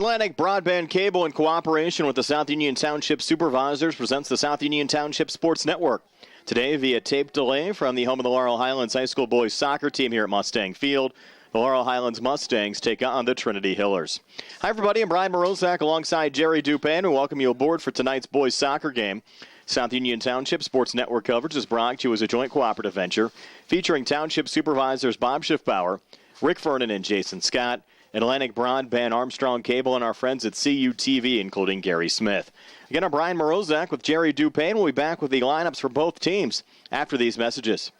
Atlantic Broadband Cable, in cooperation with the South Union Township Supervisors, presents the South Union Township Sports Network. Today, via tape delay from the home of the Laurel Highlands High School boys soccer team here at Mustang Field, the Laurel Highlands Mustangs take on the Trinity Hillers. Hi, everybody. I'm Brian Morozak alongside Jerry Dupin, who welcome you aboard for tonight's boys soccer game. South Union Township Sports Network coverage is brought to you as a joint cooperative venture featuring Township Supervisors Bob Schiffbauer, Rick Vernon, and Jason Scott, Atlantic Broadband, Armstrong Cable, and our friends at CUTV, including Gary Smith. Again, I'm Brian Morozak with Jerry Dupin. We'll be back with the lineups for both teams after these messages.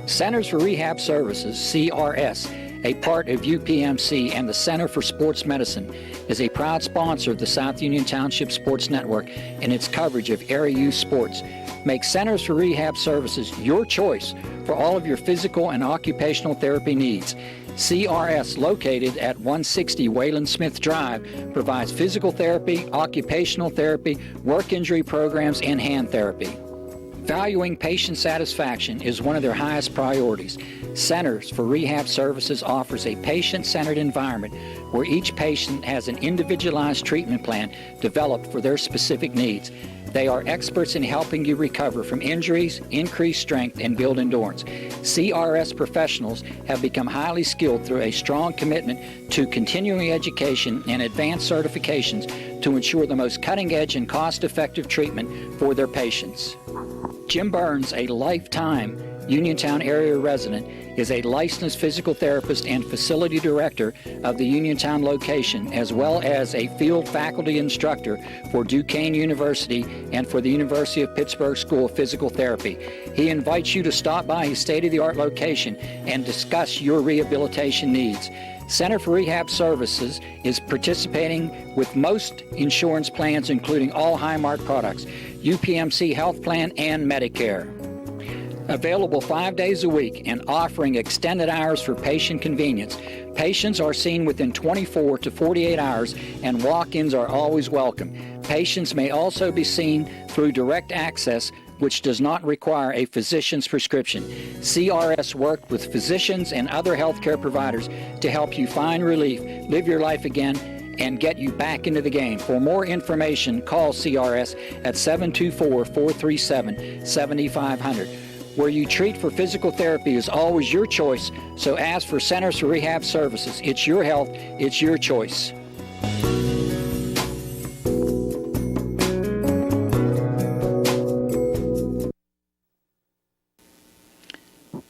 Centers for Rehab Services, CRS, a part of UPMC and the Center for Sports Medicine, is a proud sponsor of the South Union Township Sports Network and its coverage of area youth sports. Make Centers for Rehab Services your choice for all of your physical and occupational therapy needs. CRS, located at 160 Wayland Smith Drive, provides physical therapy, occupational therapy, work injury programs, and hand therapy. Valuing patient satisfaction is one of their highest priorities. Centers for Rehab Services offers a patient-centered environment where each patient has an individualized treatment plan developed for their specific needs. They are experts in helping you recover from injuries, increase strength, and build endurance. CRS professionals have become highly skilled through a strong commitment to continuing education and advanced certifications to ensure the most cutting-edge and cost-effective treatment for their patients. Jim Burns, a lifetime Uniontown area resident, is a licensed physical therapist and facility director of the Uniontown location, as well as a field faculty instructor for Duquesne University and for the University of Pittsburgh School of Physical Therapy. He invites you to stop by his state-of-the-art location and discuss your rehabilitation needs. Center for Rehab Services is participating with most insurance plans, including all Highmark products, UPMC Health Plan, and Medicare. Available 5 days a week and offering extended hours for patient convenience. Patients are seen within 24 to 48 hours, and walk-ins are always welcome. Patients may also be seen through direct access, which does not require a physician's prescription. CRS worked with physicians and other healthcare providers to help you find relief, live your life again, and get you back into the game. For more information, call CRS at 724-437-7500. Where you treat for physical therapy is always your choice, so ask for Centers for Rehab Services. It's your health, it's your choice.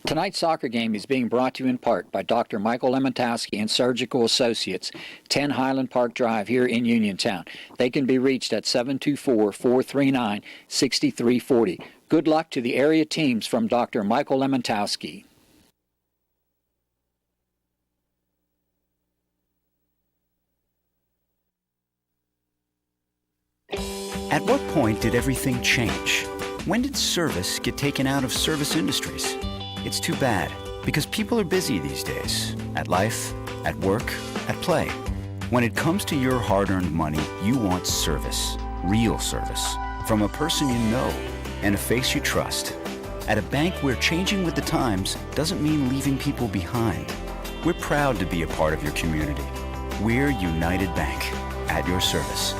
Tonight's soccer game is being brought to you in part by Dr. Michael Lemontowski and Surgical Associates, 10 Highland Park Drive here in Uniontown. They can be reached at 724-439-6340. Good luck to the area teams from Dr. Michael Lemontowski. At what point did everything change? When did service get taken out of service industries? It's too bad, because people are busy these days. At life, at work, at play. When it comes to your hard-earned money, you want service. Real service. From a person you know and a face you trust. At a bank where changing with the times doesn't mean leaving people behind. We're proud to be a part of your community. We're United Bank, at your service.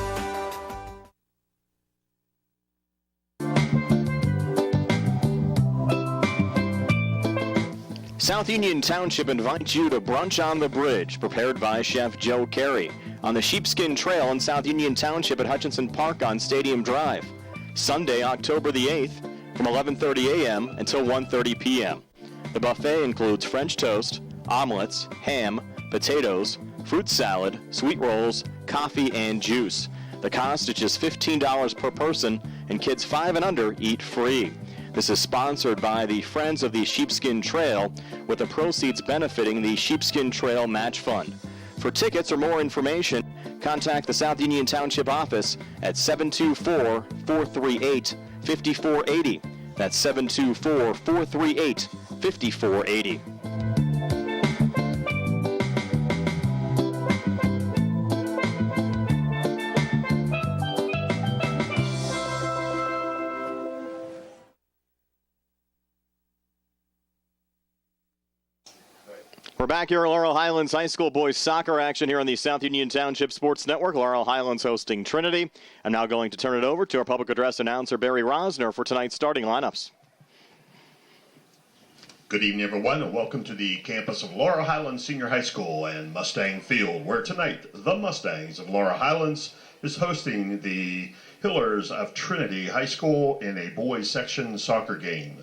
South Union Township invites you to Brunch on the Bridge, prepared by Chef Joe Carey, on the Sheepskin Trail in South Union Township at Hutchinson Park on Stadium Drive. Sunday, October the 8th, from 11:30 a.m. until 1:30 p.m. The buffet includes French toast, omelets, ham, potatoes, fruit salad, sweet rolls, coffee, and juice. The cost is just $15 per person, and kids 5 and under eat free. This is sponsored by the Friends of the Sheepskin Trail, with the proceeds benefiting the Sheepskin Trail Match Fund. For tickets or more information, contact the South Union Township office at 724-438-5480. That's 724-438-5480. We're back here at Laurel Highlands High School boys soccer action here on the South Union Township Sports Network. Laurel Highlands hosting Trinity. I'm now going to turn it over to our public address announcer, Barry Rosner, for tonight's starting lineups. Good evening, everyone, and welcome to the campus of Laurel Highlands Senior High School and Mustang Field, where tonight the Mustangs of Laurel Highlands is hosting the Hillers of Trinity High School in a boys section soccer game.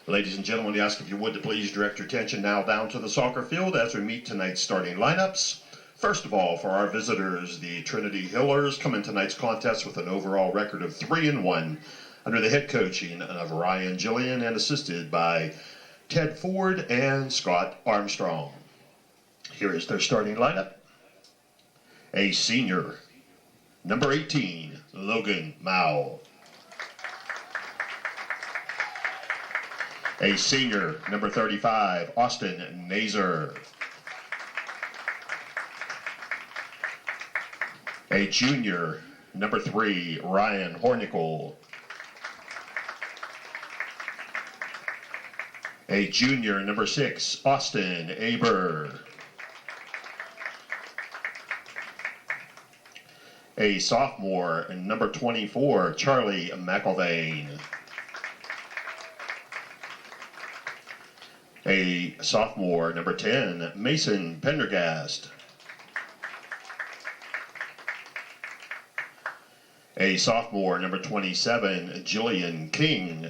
Ladies and gentlemen, we ask if you would to please direct your attention now down to the soccer field as we meet tonight's starting lineups. First of all, for our visitors, the Trinity Hillers come in tonight's contest with an overall record of 3-1 under the head coaching of Ryan Gillian and assisted by Ted Ford and Scott Armstrong. Here is their starting lineup. A senior, number 18, Logan Mao. A senior, number 35, Austin Nazer. A junior, number 3, Ryan Hornickel. A junior, number 6, Austin Aber. A sophomore, number 24, Charlie McElvain. A sophomore, number 10, Mason Pendergast. A sophomore, number 27, Jillian King.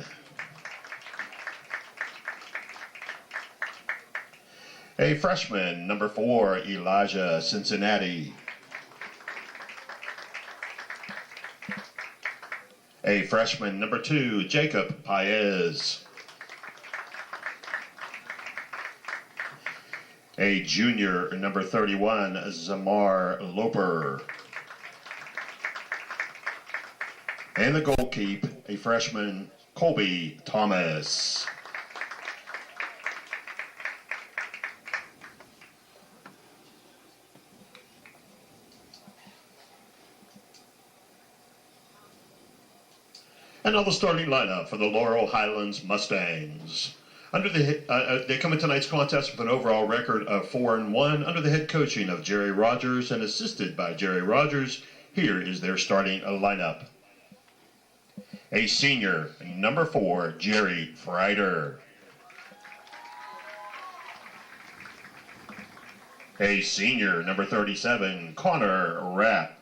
A freshman, number 4, Elijah Cincinnati. A freshman, number 2, Jacob Paez. A junior, number 31, Zamar Loper. And the goalkeeper, a freshman, Colby Thomas. And now the starting lineup for the Laurel Highlands Mustangs. They come in tonight's contest with an overall record of 4-1 under the head coaching of Jerry Rogers and assisted by Jerry Rogers. Here is their starting lineup. A senior, number 4, Jerry Freider. A senior, number 37, Connor Rapp.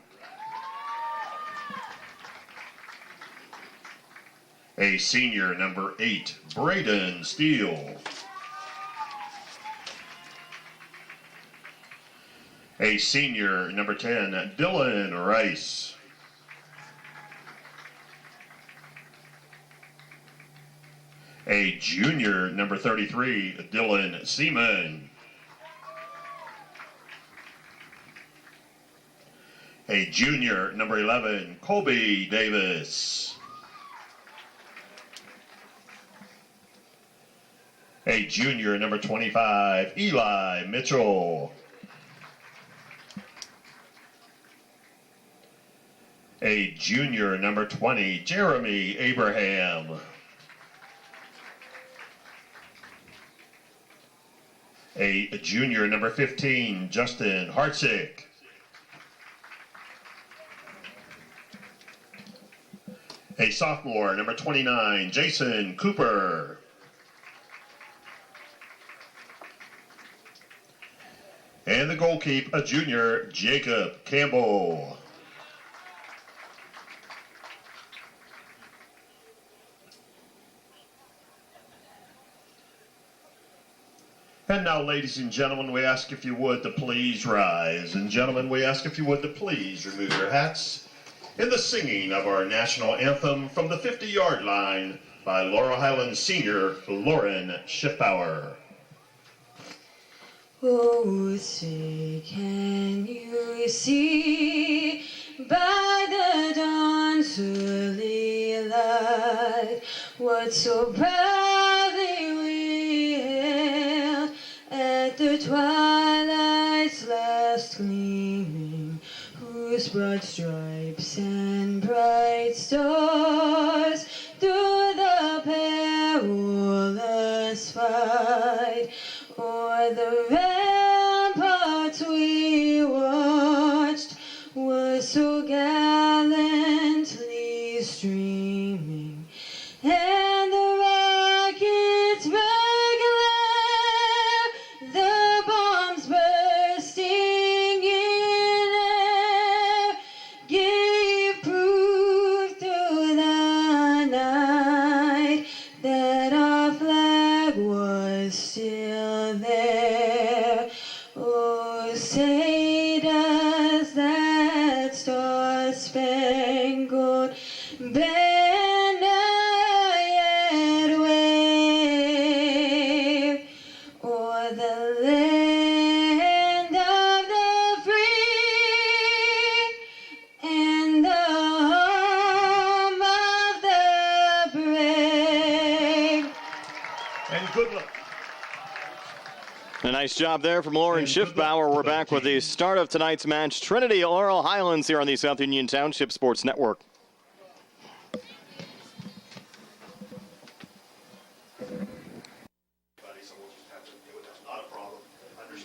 A senior, number 8, Braden Steele. A senior, number 10, Dylan Rice. A junior, number 33, Dylan Seaman. A junior, number 11, Colby Davis. A junior, number 25, Eli Mitchell. A junior, number 20, Jeremy Abraham. A junior, number 15, Justin Hartsick. A sophomore, number 29, Jason Cooper. And the goalkeeper, a junior, Jacob Campbell. And now, ladies and gentlemen, we ask if you would to please rise. And gentlemen, we ask if you would to please remove your hats in the singing of our national anthem from the 50-yard line by Laurel Highlands senior Lauren Schiffbauer. Oh, say, can you see by the dawn's early light what so proudly we hailed at the twilight's last gleaming, whose broad stripes and bright stars through the perilous fight o'er the red And good luck. A nice job there from Lauren Schiffbauer. We're back with the start of tonight's match. Trinity Laurel Highlands here on the South Union Township Sports Network.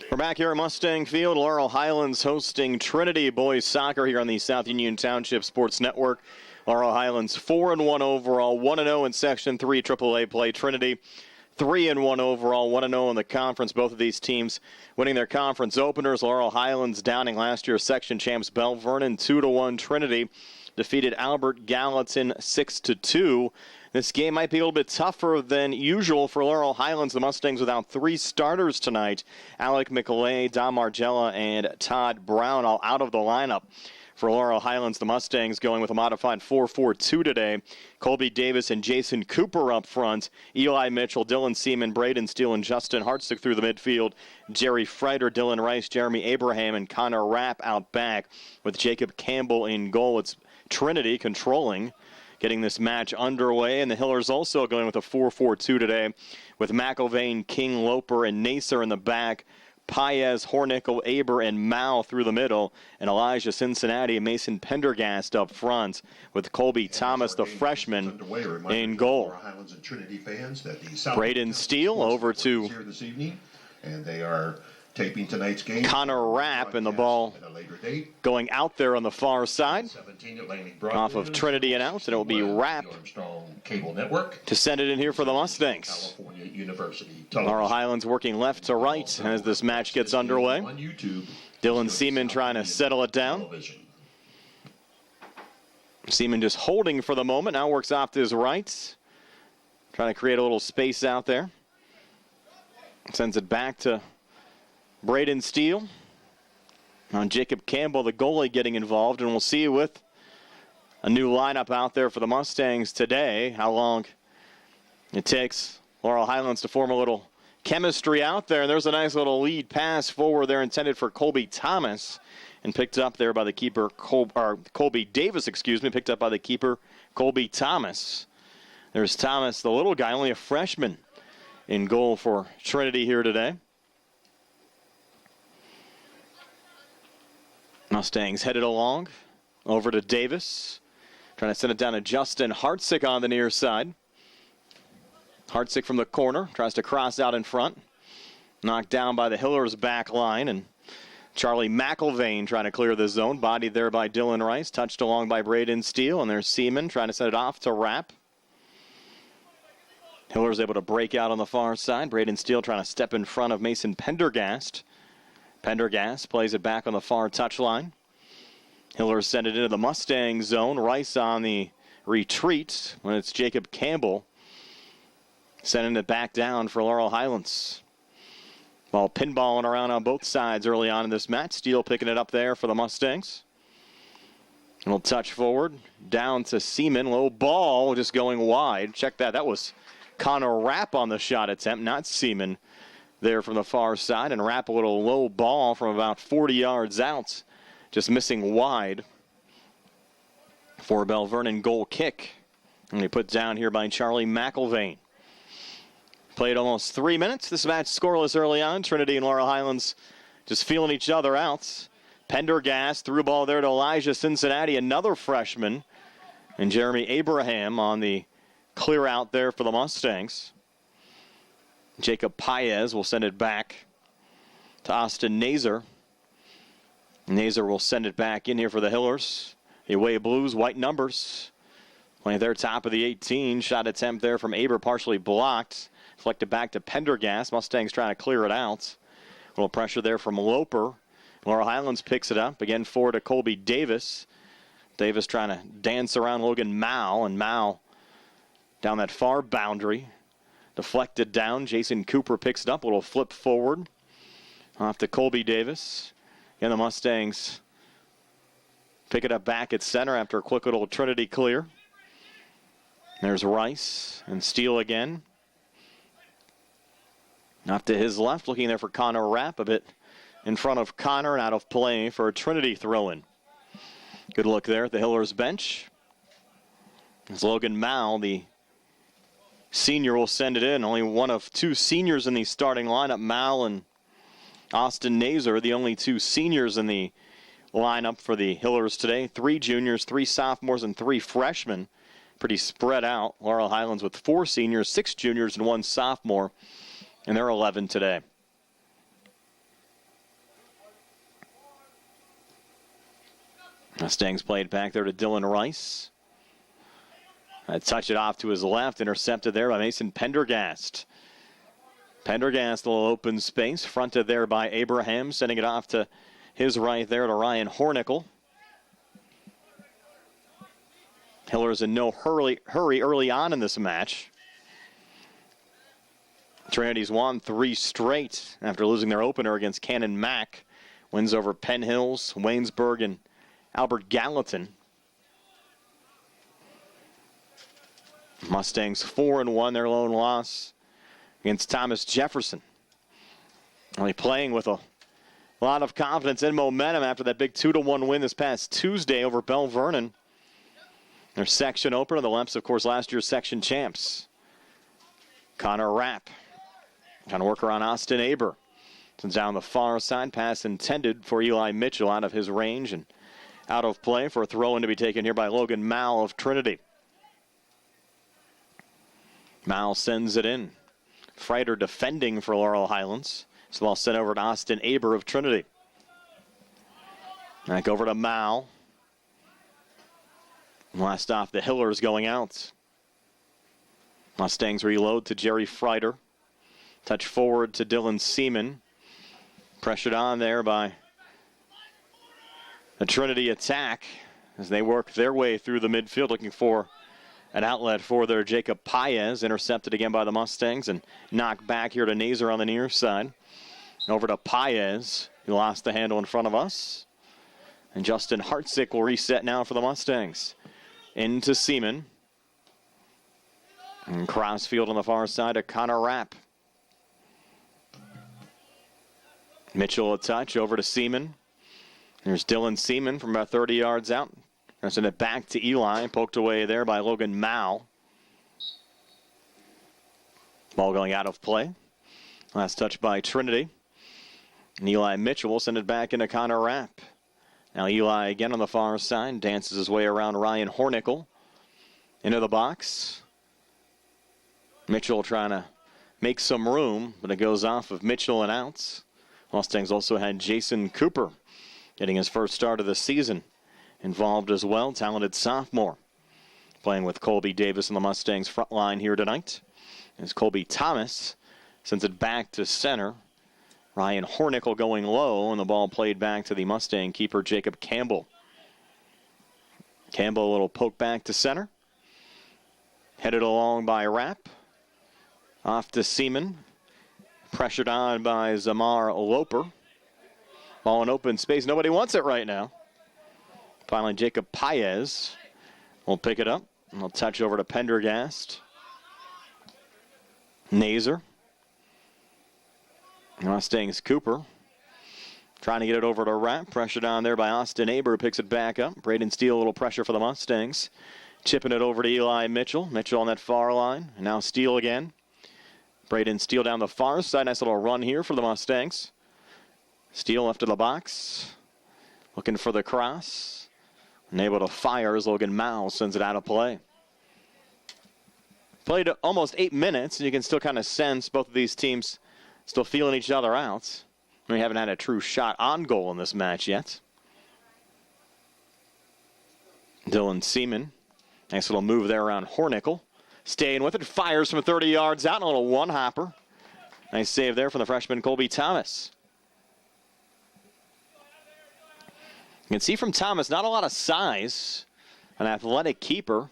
We're back here at Mustang Field. Laurel Highlands hosting Trinity boys soccer here on the South Union Township Sports Network. Laurel Highlands 4-1 overall, 1-0 in Section 3 AAA play. Trinity 3-1 overall, 1-0 in the conference. Both of these teams winning their conference openers. Laurel Highlands downing last year's section champs Bell Vernon 2-1. Trinity defeated Albert Gallatin 6-2. This game might be a little bit tougher than usual for Laurel Highlands. The Mustangs without 3 starters tonight. Alec McLeay, Don Margella, and Todd Brown all out of the lineup. For Laurel Highlands, the Mustangs going with a modified 4-4-2 today. Colby Davis and Jason Cooper up front. Eli Mitchell, Dylan Seaman, Braden Steele, and Justin Hartstick through the midfield. Jerry Freiter, Dylan Rice, Jeremy Abraham, and Connor Rapp out back with Jacob Campbell in goal. It's Trinity controlling, getting this match underway. And the Hillers also going with a 4-4-2 today with McIlvain, King, Loper, and Nacer in the back. Paez, Hornickel, Aber, and Mao through the middle, and Elijah Cincinnati and Mason Pendergast up front with Colby Thomas, the freshman, in goal. Braden Steele over to and they are taping tonight's game. Connor Rapp, and the ball going out there on the far side off of Trinity and out, and it will be Rapp to send it in here for the Mustangs. Laurel Highlands working left to right as this match gets underway. Dylan Seaman trying to settle it down. Seaman just holding for the moment, now works off to his right, trying to create a little space out there. Sends it back to Braden Steele. On Jacob Campbell, the goalie, getting involved, and we'll see with a new lineup out there for the Mustangs today how long it takes Laurel Highlands to form a little chemistry out there. And there's a nice little lead pass forward there intended for Colby Thomas, and picked up there by the keeper, Colby Davis, picked up by the keeper, Colby Thomas. There's Thomas, the little guy, only a freshman, in goal for Trinity here today. Mustangs headed along over to Davis, trying to send it down to Justin Hartstick on the near side. Hartstick from the corner tries to cross out in front, knocked down by the Hillers back line, and Charlie McIlvain trying to clear the zone, bodied there by Dylan Rice, touched along by Braden Steele, and there's Seaman trying to send it off to Rapp. Hillers able to break out on the far side. Braden Steele trying to step in front of Mason Pendergast. Pendergast plays it back on the far touchline. Hillers send it into the Mustang zone. Rice on the retreat when it's Jacob Campbell sending it back down for Laurel Highlands. Ball pinballing around on both sides early on in this match. Steele picking it up there for the Mustangs. A little touch forward, down to Seaman. Low ball just going wide. Check that. That was Connor Rapp on the shot attempt, not Seaman there from the far side. And Rapp a little low ball from about 40 yards out, just missing wide for a Bell Vernon goal kick. And he put down here by Charlie McIlvain. Played almost 3 minutes. This match scoreless early on. Trinity and Laurel Highlands just feeling each other out. Pendergast threw ball there to Elijah Cincinnati, another freshman. And Jeremy Abraham on the clear out there for the Mustangs. Jacob Paez will send it back to Austin Nazer. Nazer will send it back in here for the Hillers. The away Blues, white numbers. Playing their top of the 18. Shot attempt there from Aber, partially blocked. Deflected back to Pendergast. Mustangs trying to clear it out. A little pressure there from Loper. Laurel Highlands picks it up. Again, forward to Colby Davis. Davis trying to dance around Logan Mao. And Mao down that far boundary. Deflected down. Jason Cooper picks it up. A little flip forward. Off to Colby Davis. And the Mustangs pick it up back at center after a quick little Trinity clear. There's Rice and Steele again. Off to his left, looking there for Connor Rapp, a bit in front of Connor and out of play for a Trinity throw-in. Good look there at the Hillers bench. It's Logan Mao, the senior will send it in. Only one of two seniors in the starting lineup. Mal and Austin Nazer, the only two seniors in the lineup for the Hillers today. 3 juniors, 3 sophomores, and 3 freshmen. Pretty spread out. Laurel Highlands with 4 seniors, 6 juniors, and 1 sophomore. And they're 11 today. Mustangs played back there to Dylan Rice. Touch it off to his left, intercepted there by Mason Pendergast. Pendergast, a little open space, fronted there by Abraham, sending it off to his right there to Ryan Hornickel. Hillers in no hurry early on in this match. Trinity's won 3 straight after losing their opener against Cannon Mac. Wins over Penn Hills, Waynesburg, and Albert Gallatin. Mustangs 4-1, their lone loss against Thomas Jefferson. Only playing with a lot of confidence and momentum after that big 2-1 win this past Tuesday over Bell Vernon. Their section opener, the Lemps, of course, last year's section champs. Connor Rapp trying to work around Austin Aber. Sends down the far side, pass intended for Eli Mitchell out of his range and out of play for a throw-in to be taken here by Logan Mal of Trinity. Mal sends it in. Freiter defending for Laurel Highlands. So ball sent over to Austin Aber of Trinity. Back over to Mal. Last off, the Hillers going out. Mustangs reload to Jerry Freiter. Touch forward to Dylan Seaman. Pressured on there by the Trinity attack as they work their way through the midfield looking for an outlet for their Jacob Paez. Intercepted again by the Mustangs and knocked back here to Nazer on the near side. Over to Paez, who lost the handle in front of us. And Justin Hartzick will reset now for the Mustangs. Into Seaman. And crossfield on the far side to Connor Rapp. Mitchell a touch over to Seaman. There's Dylan Seaman from about 30 yards out. Send it back to Eli. Poked away there by Logan Mao. Ball going out of play. Last touch by Trinity. And Eli Mitchell will send it back into Connor Rapp. Now Eli again on the far side. Dances his way around Ryan Hornickel. Into the box. Mitchell trying to make some room, but it goes off of Mitchell and outs. Mustangs also had Jason Cooper getting his first start of the season involved as well. Talented sophomore playing with Colby Davis in the Mustangs front line here tonight. As Colby Thomas sends it back to center. Ryan Hornickel going low, and the ball played back to the Mustang keeper Jacob Campbell. Campbell a little poke back to center. Headed along by Rapp. Off to Seaman. Pressured on by Zamar Loper. Ball in open space. Nobody wants it right now. Finally, Jacob Paez will pick it up. And he'll touch over to Pendergast. Nazer. Mustangs Cooper. Trying to get it over to Rapp. Pressured on there by Austin Aber, who picks it back up. Braden Steele, a little pressure for the Mustangs. Chipping it over to Eli Mitchell. Mitchell on that far line. And now Steele again. Braden Steele down the far side. Nice little run here for the Mustangs. Steele left of the box. Looking for the cross. And able to fire as Logan Mao sends it out of play. Played almost 8 minutes, and you can still kind of sense both of these teams still feeling each other out. We haven't had a true shot on goal in this match yet. Dylan Seaman. Nice little move there around Hornickel. Staying with it. Fires from 30 yards out. A little one-hopper. Nice save there from the freshman Colby Thomas. You can see from Thomas, not a lot of size. An athletic keeper.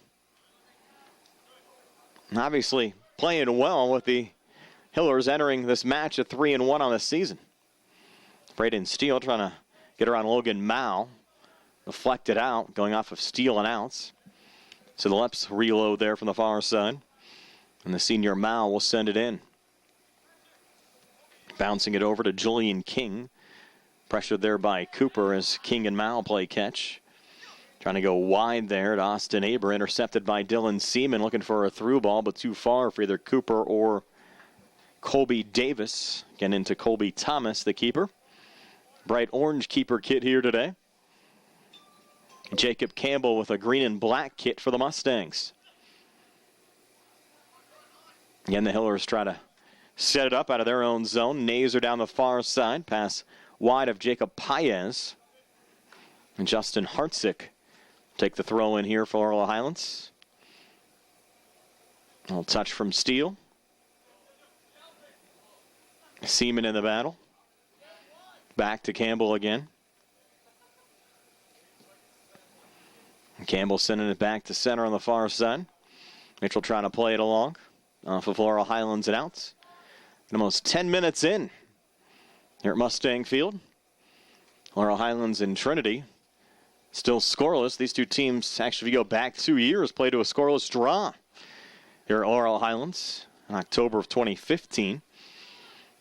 And obviously playing well with the Hillers entering this match at 3-1 on the season. Braden Steele trying to get around Logan Mao. Deflected out, going off of Steele and outs. So the Leps reload there from the far side. And the senior Mao will send it in. Bouncing it over to Julian King. Pressured there by Cooper as King and Mao play catch. Trying to go wide there to Austin Aber, intercepted by Dylan Seaman, looking for a through ball, but too far for either Cooper or Colby Davis. Again into Colby Thomas, the keeper. Bright orange keeper kit here today. Jacob Campbell with a green and black kit for the Mustangs. Again, the Hillers try to set it up out of their own zone. Nazer down the far side. Pass wide of Jacob Paez. And Justin Hartzick take the throw in here for Laurel Highlands. A little touch from Steele. Seaman in the battle. Back to Campbell again. Campbell sending it back to center on the far side. Mitchell trying to play it along off of Laurel Highlands and outs. Almost 10 minutes in here at Mustang Field. Laurel Highlands and Trinity still scoreless. These two teams, actually, if you go back 2 years, played to a scoreless draw here at Laurel Highlands in October of 2015.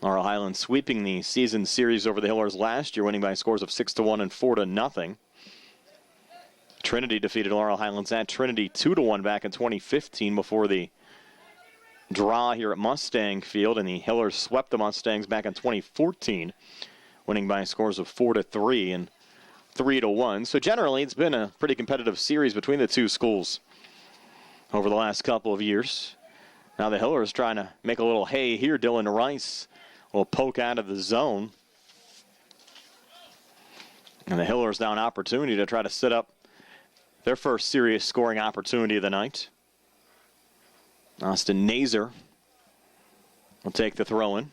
Laurel Highlands sweeping the season series over the Hillers last year, winning by scores of 6-1 and 4-0. Trinity defeated Laurel Highlands at Trinity 2-1 back in 2015 before the draw here at Mustang Field, and the Hillers swept the Mustangs back in 2014, winning by scores of 4-3 and 3-1. So generally, it's been a pretty competitive series between the two schools over the last couple of years. Now the Hillers trying to make a little hay here. Dylan Rice will poke out of the zone. And the Hillers now an opportunity to try to set up their first serious scoring opportunity of the night. Austin Nazer will take the throw in.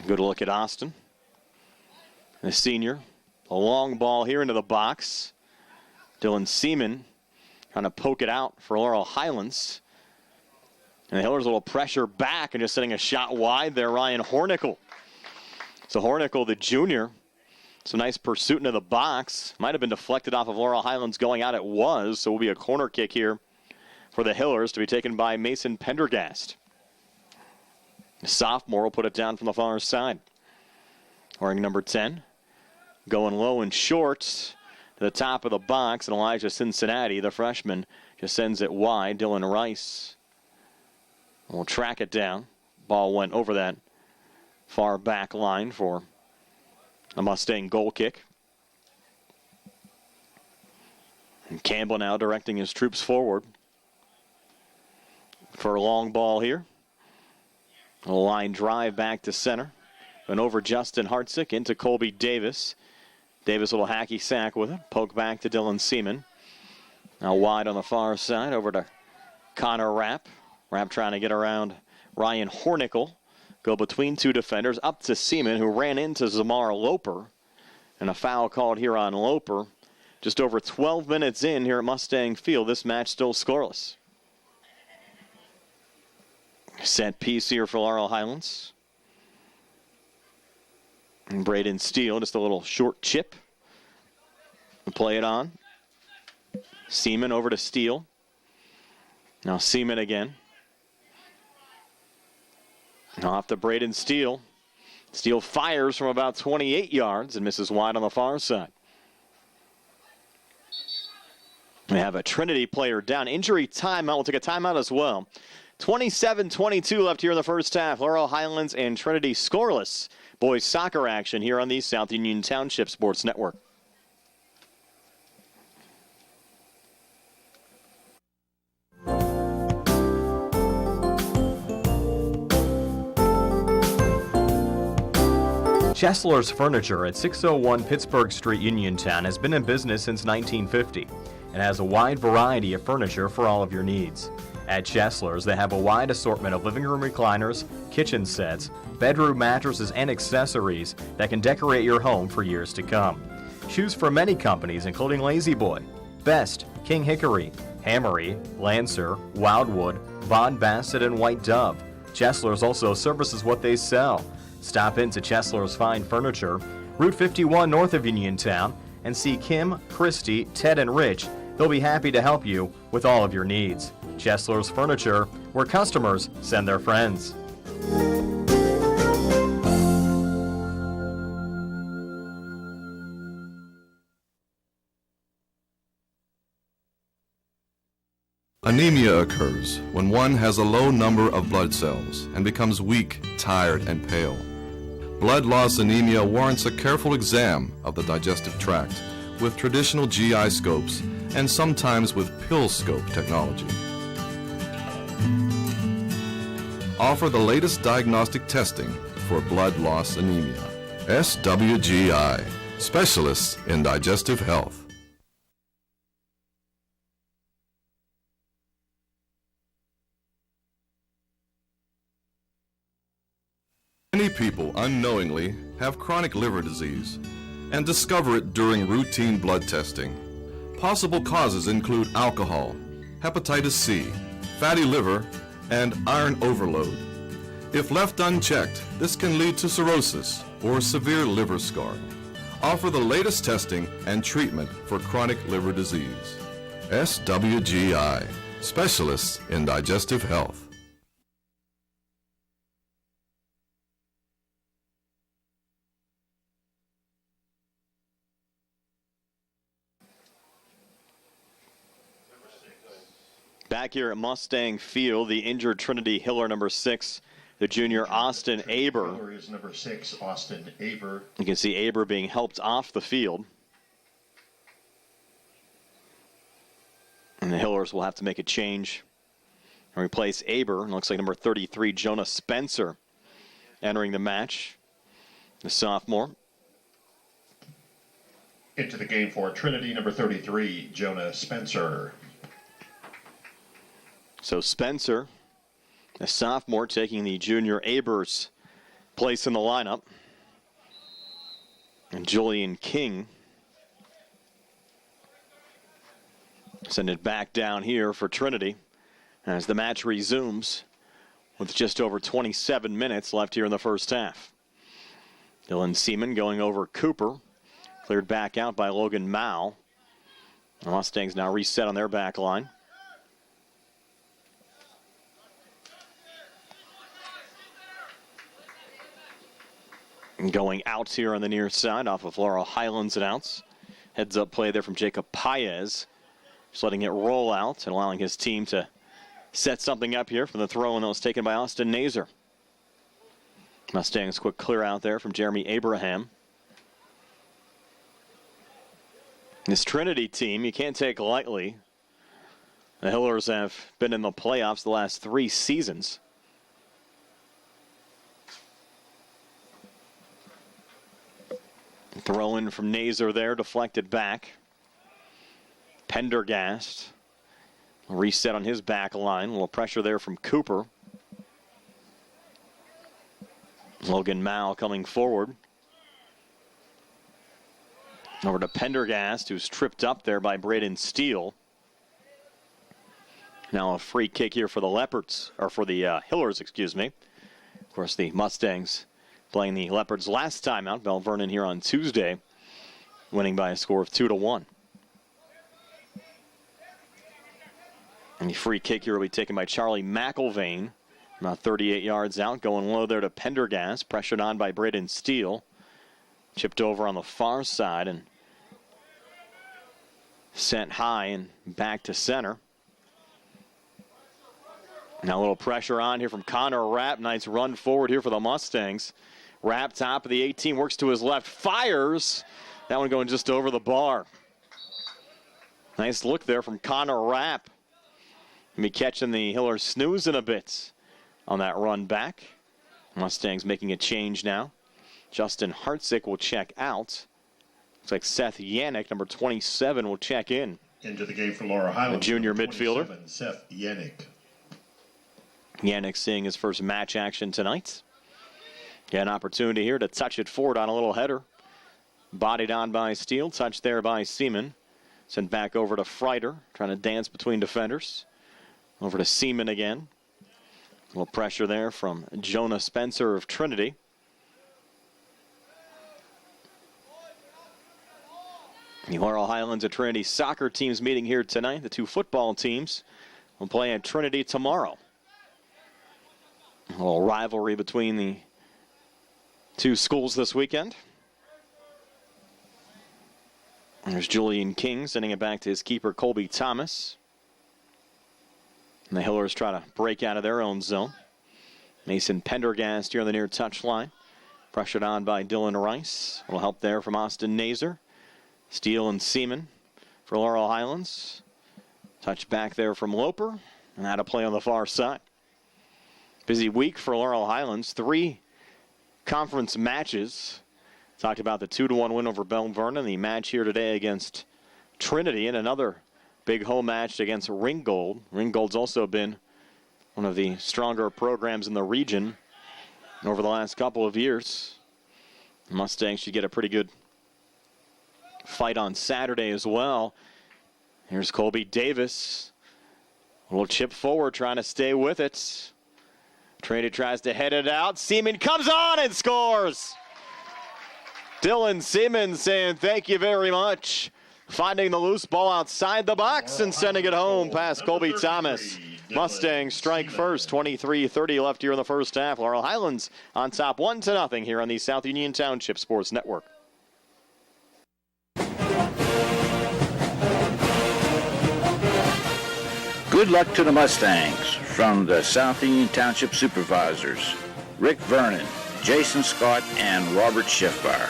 Good look at Austin, the senior. A long ball here into the box. Dylan Seaman trying to poke it out for Laurel Highlands. And the Hillers a little pressure back and just setting a shot wide there, Ryan Hornickel. So Hornickel, the junior, some nice pursuit into the box. Might have been deflected off of Laurel Highlands going out. It was, so it will be a corner kick here for the Hillers to be taken by Mason Pendergast. The sophomore will put it down from the far side. Wearing number 10. Going low and short to the top of the box. And Elijah Cincinnati, the freshman, just sends it wide. Dylan Rice will track it down. Ball went over that far back line for a Mustang goal kick. And Campbell now directing his troops forward for a long ball here. A line drive back to center. And over Justin Hartzick into Colby Davis. Davis a little hacky sack with it. Poke back to Dylan Seaman. Now wide on the far side over to Connor Rapp. Rapp trying to get around Ryan Hornickel. Go between two defenders up to Seaman, who ran into Zamar Loper. And a foul called here on Loper. Just over 12 minutes in here at Mustang Field. This match still scoreless. Set piece here for Laurel Highlands. And Braden Steele, just a little short chip. Play it on. Seaman over to Steele. Now Seaman again. Now off to Braden Steele. Steele fires from about 28 yards and misses wide on the far side. We have a Trinity player down. Injury timeout. We'll take a timeout as well. 27-22 left here in the first half. Laurel Highlands and Trinity scoreless. Boys soccer action here on the South Union Township Sports Network. Chesler's Furniture at 601 Pittsburgh Street, Uniontown has been in business since 1950 and has a wide variety of furniture for all of your needs. At Chesler's, they have a wide assortment of living room recliners, kitchen sets, bedroom mattresses, and accessories that can decorate your home for years to come. Choose from many companies including Lazy Boy, Best, King Hickory, Hammery, Lancer, Wildwood, Von Bassett, and White Dove. Chesler's also services what they sell. Stop into Chesler's Fine Furniture, Route 51 north of Uniontown, and see Kim, Christy, Ted, and Rich. They'll be happy to help you with all of your needs. Chesler's Furniture, where customers send their friends. Anemia occurs when one has a low number of blood cells and becomes weak, tired, and pale. Blood loss anemia warrants a careful exam of the digestive tract with traditional GI scopes and sometimes with pill scope technology. Offer the latest diagnostic testing for blood loss anemia. SWGI, specialists in digestive health. Many people unknowingly have chronic liver disease and discover it during routine blood testing. Possible causes include alcohol, hepatitis C, fatty liver, and iron overload. If left unchecked, this can lead to cirrhosis or severe liver scarring. Offer the latest testing and treatment for chronic liver disease. SWGI, specialists in digestive health. Back here at Mustang Field, the injured Trinity Hiller, number 6, the junior Austin Aber. Hiller is number 6, Austin Aber. You can see Aber being helped off the field. And the Hillers will have to make a change and replace Aber. It looks like number 33, Jonah Spencer, entering the match, the sophomore. Into the game for Trinity, number 33, Jonah Spencer. So Spencer, a sophomore, taking the junior Aber's place in the lineup. And Julian King send it back down here for Trinity as the match resumes with just over 27 minutes left here in the first half. Dylan Seaman going over Cooper, cleared back out by Logan Mao. The Mustangs now reset on their back line. And going out here on the near side off of Laurel Highlands and outs. Heads up play there from Jacob Paez. Just letting it roll out and allowing his team to set something up here from the throw-in that was taken by Austin Nazer. Mustangs quick clear out there from Jeremy Abraham. This Trinity team you can't take lightly. The Hillers have been in the playoffs the last 3 seasons. Throw in from Nazer there, deflected back. Pendergast. Reset on his back line. A little pressure there from Cooper. Logan Mao coming forward. Over to Pendergast, who's tripped up there by Braden Steele. Now a free kick here for the Leopards, or for the Hillers, excuse me. Of course, the Mustangs playing the Leopards last time out. Bell Vernon here on Tuesday, winning by a score of 2-1. And the free kick here will be taken by Charlie McIlvain. About 38 yards out, going low there to Pendergast, pressured on by Braden Steele. Chipped over on the far side and sent high and back to center. Now a little pressure on here from Connor Rapp. Nice run forward here for the Mustangs. Rapp, top of the 18, works to his left, fires. That one going just over the bar. Nice look there from Connor Rapp. Be catching the Hillers snoozing a bit on that run back. Mustangs making a change now. Justin Hartzick will check out. Looks like Seth Yannick, number 27, will check in. Into the game for Laurel Highlands. The junior midfielder. Seth Yannick. Yannick seeing his first match action tonight. Got an opportunity here to touch it forward on a little header. Bodied on by Steele, touched there by Seaman. Sent back over to Freiter, trying to dance between defenders. Over to Seaman again. A little pressure there from Jonah Spencer of Trinity. The Laurel Highlands and Trinity soccer teams meeting here tonight. The 2 football teams will play at Trinity tomorrow. A little rivalry between the 2 schools this weekend. And there's Julian King sending it back to his keeper, Colby Thomas. And the Hillers try to break out of their own zone. Mason Pendergast here on the near touchline. Pressured on by Dylan Rice. A little help there from Austin Nazer. Steele and Seaman for Laurel Highlands. Touch back there from Loper. And out of play on the far side. Busy week for Laurel Highlands. 3 conference matches. Talked about the 2-1 win over Bell Vernon. The match here today against Trinity. And another big home match against Ringgold. Ringgold's also been one of the stronger programs in the region over the last couple of years. The Mustangs should get a pretty good fight on Saturday as well. Here's Colby Davis. A little chip forward, trying to stay with it. Trinity tries to head it out. Seaman comes on and scores. Dylan Seaman saying thank you very much. Finding the loose ball outside the box and sending it home past Colby Thomas. Mustangs strike first, 23-30 left here in the first half. Laurel Highlands on top 1-0 here on the South Union Township Sports Network. Good luck to the Mustangs from the South Union Township Supervisors, Rick Vernon, Jason Scott, and Robert Schiffbar.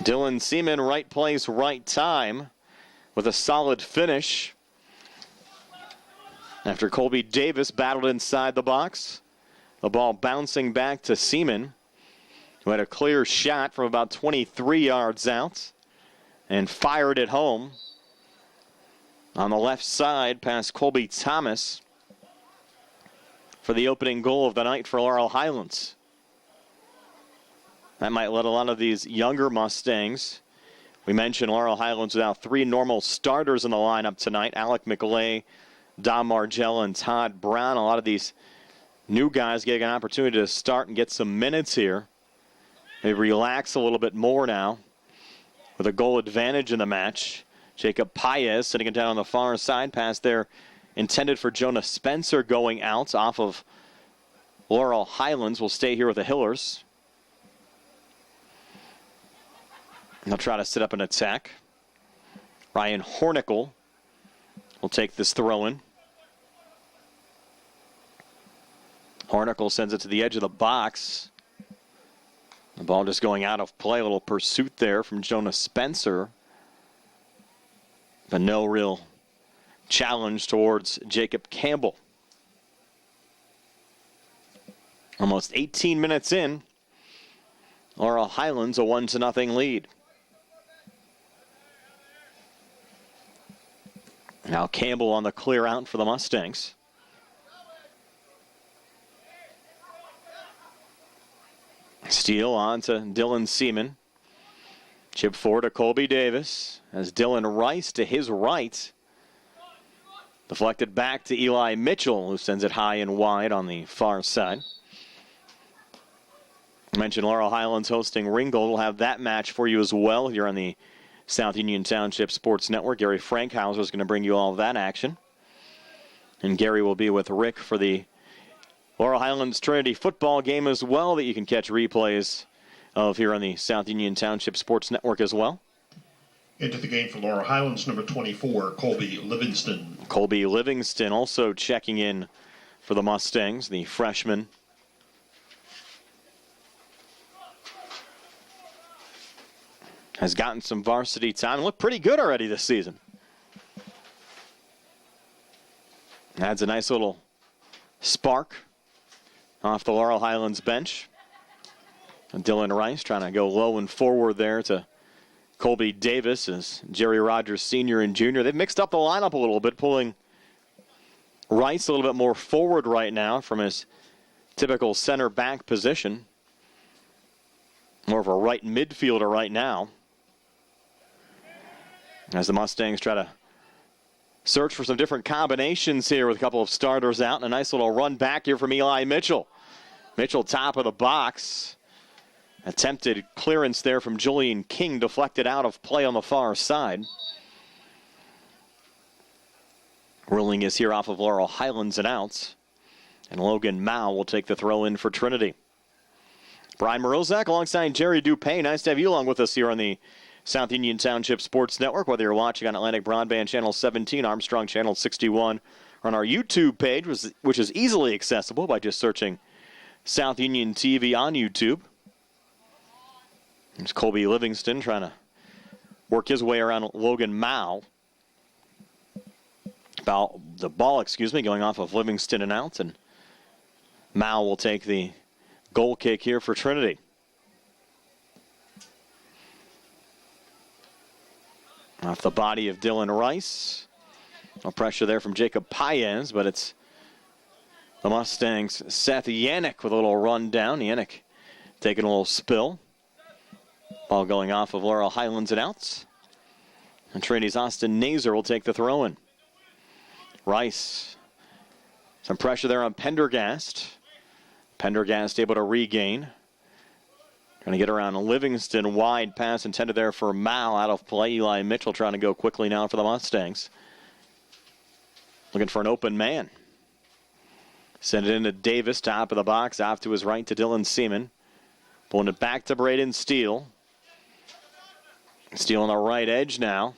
Dylan Seaman, right place, right time, with a solid finish. After Colby Davis battled inside the box, the ball bouncing back to Seaman, who had a clear shot from about 23 yards out and fired it home on the left side past Colby Thomas for the opening goal of the night for Laurel Highlands. That might let a lot of these younger Mustangs. We mentioned Laurel Highlands without 3 normal starters in the lineup tonight. Alec McLay, Dom Margell, and Todd Brown. A lot of these new guys getting an opportunity to start and get some minutes here. They relax a little bit more now with a goal advantage in the match. Jacob Paez sitting it down on the far side. Pass there intended for Jonah Spencer going out off of Laurel Highlands. Will stay here with the Hillers. They'll try to set up an attack. Ryan Hornickel will take this throw-in. Hornickel sends it to the edge of the box. The ball just going out of play. A little pursuit there from Jonah Spencer. But no real challenge towards Jacob Campbell. Almost 18 minutes in. Laurel Highlands a 1-0 lead. Now Campbell on the clear out for the Mustangs. Steele on to Dylan Seaman. Chip forward to Colby Davis. As Dylan Rice to his right. Deflected back to Eli Mitchell, who sends it high and wide on the far side. I mentioned Laurel Highlands hosting Ringgold. We'll have that match for you as well here on the South Union Township Sports Network. Gary Frankhauser is going to bring you all of that action. And Gary will be with Rick for the Laurel Highlands Trinity football game as well that you can catch replays of here on the South Union Township Sports Network as well. Into the game for Laurel Highlands, number 24, Colby Livingston. Colby Livingston also checking in for the Mustangs, the freshman. Has gotten some varsity time. Looked pretty good already this season. Adds a nice little spark off the Laurel Highlands bench. And Dylan Rice trying to go low and forward there to Colby Davis as Jerry Rogers Sr. and Jr. They've mixed up the lineup a little bit, pulling Rice a little bit more forward right now from his typical center back position. More of a right midfielder right now. As the Mustangs try to search for some different combinations here with a couple of starters out. And a nice little run back here from Eli Mitchell. Mitchell top of the box. Attempted clearance there from Julian King, deflected out of play on the far side. Ruling is here off of Laurel Highlands and outs. And Logan Mao will take the throw in for Trinity. Brian Morozak alongside Jerry Dupay. Nice to have you along with us here on the South Union Township Sports Network, whether you're watching on Atlantic Broadband Channel 17, Armstrong Channel 61, or on our YouTube page, which is easily accessible by just searching South Union TV on YouTube. There's Colby Livingston trying to work his way around Logan Mao. The ball, going off of Livingston and out, and Mao will take the goal kick here for Trinity. Off the body of Dylan Rice. No pressure there from Jacob Paez, but it's the Mustangs' Seth Yannick with a little run down. Yannick taking a little spill. Ball going off of Laurel Highlands and outs. And Trinity's Austin Nazer will take the throw in. Rice. Some pressure there on Pendergast. Pendergast able to regain. Trying to get around Livingston. Wide pass intended there for Mao. Out of play. Eli Mitchell trying to go quickly now for the Mustangs. Looking for an open man. Send it into Davis. Top of the box. Off to his right to Dylan Seaman. Pulling it back to Braden Steele. Steele on the right edge now.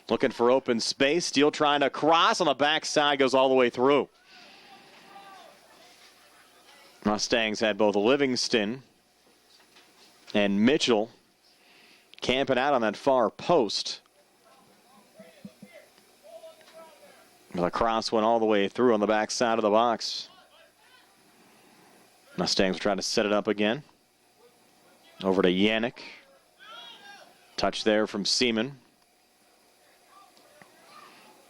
Looking for open space. Steele trying to cross on the backside. Goes all the way through. Mustangs had both Livingston and Mitchell camping out on that far post. The cross went all the way through on the backside of the box. Mustangs trying to set it up again. Over to Yannick. Touch there from Seaman.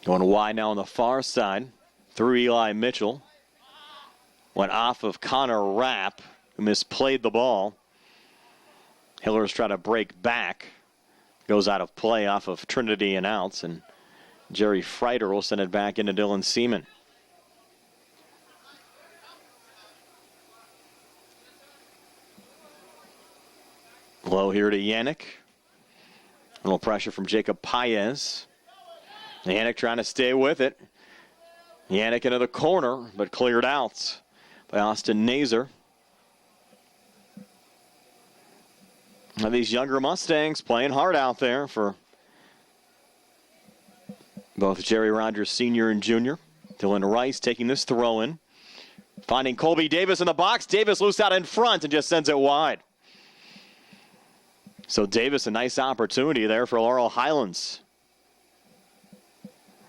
Going wide now on the far side. Through Eli Mitchell. Went off of Connor Rapp, who misplayed the ball. Hillers try to break back. Goes out of play off of Trinity and outs. And Jerry Freiter will send it back into Dylan Seaman. Low here to Yannick. A little pressure from Jacob Paez. Yannick trying to stay with it. Yannick into the corner, but cleared out by Austin Nazer. Now these younger Mustangs playing hard out there for both Jerry Rogers Sr. and Jr. Dylan Rice taking this throw in. Finding Colby Davis in the box. Davis loose out in front and just sends it wide. So Davis, a nice opportunity there for Laurel Highlands.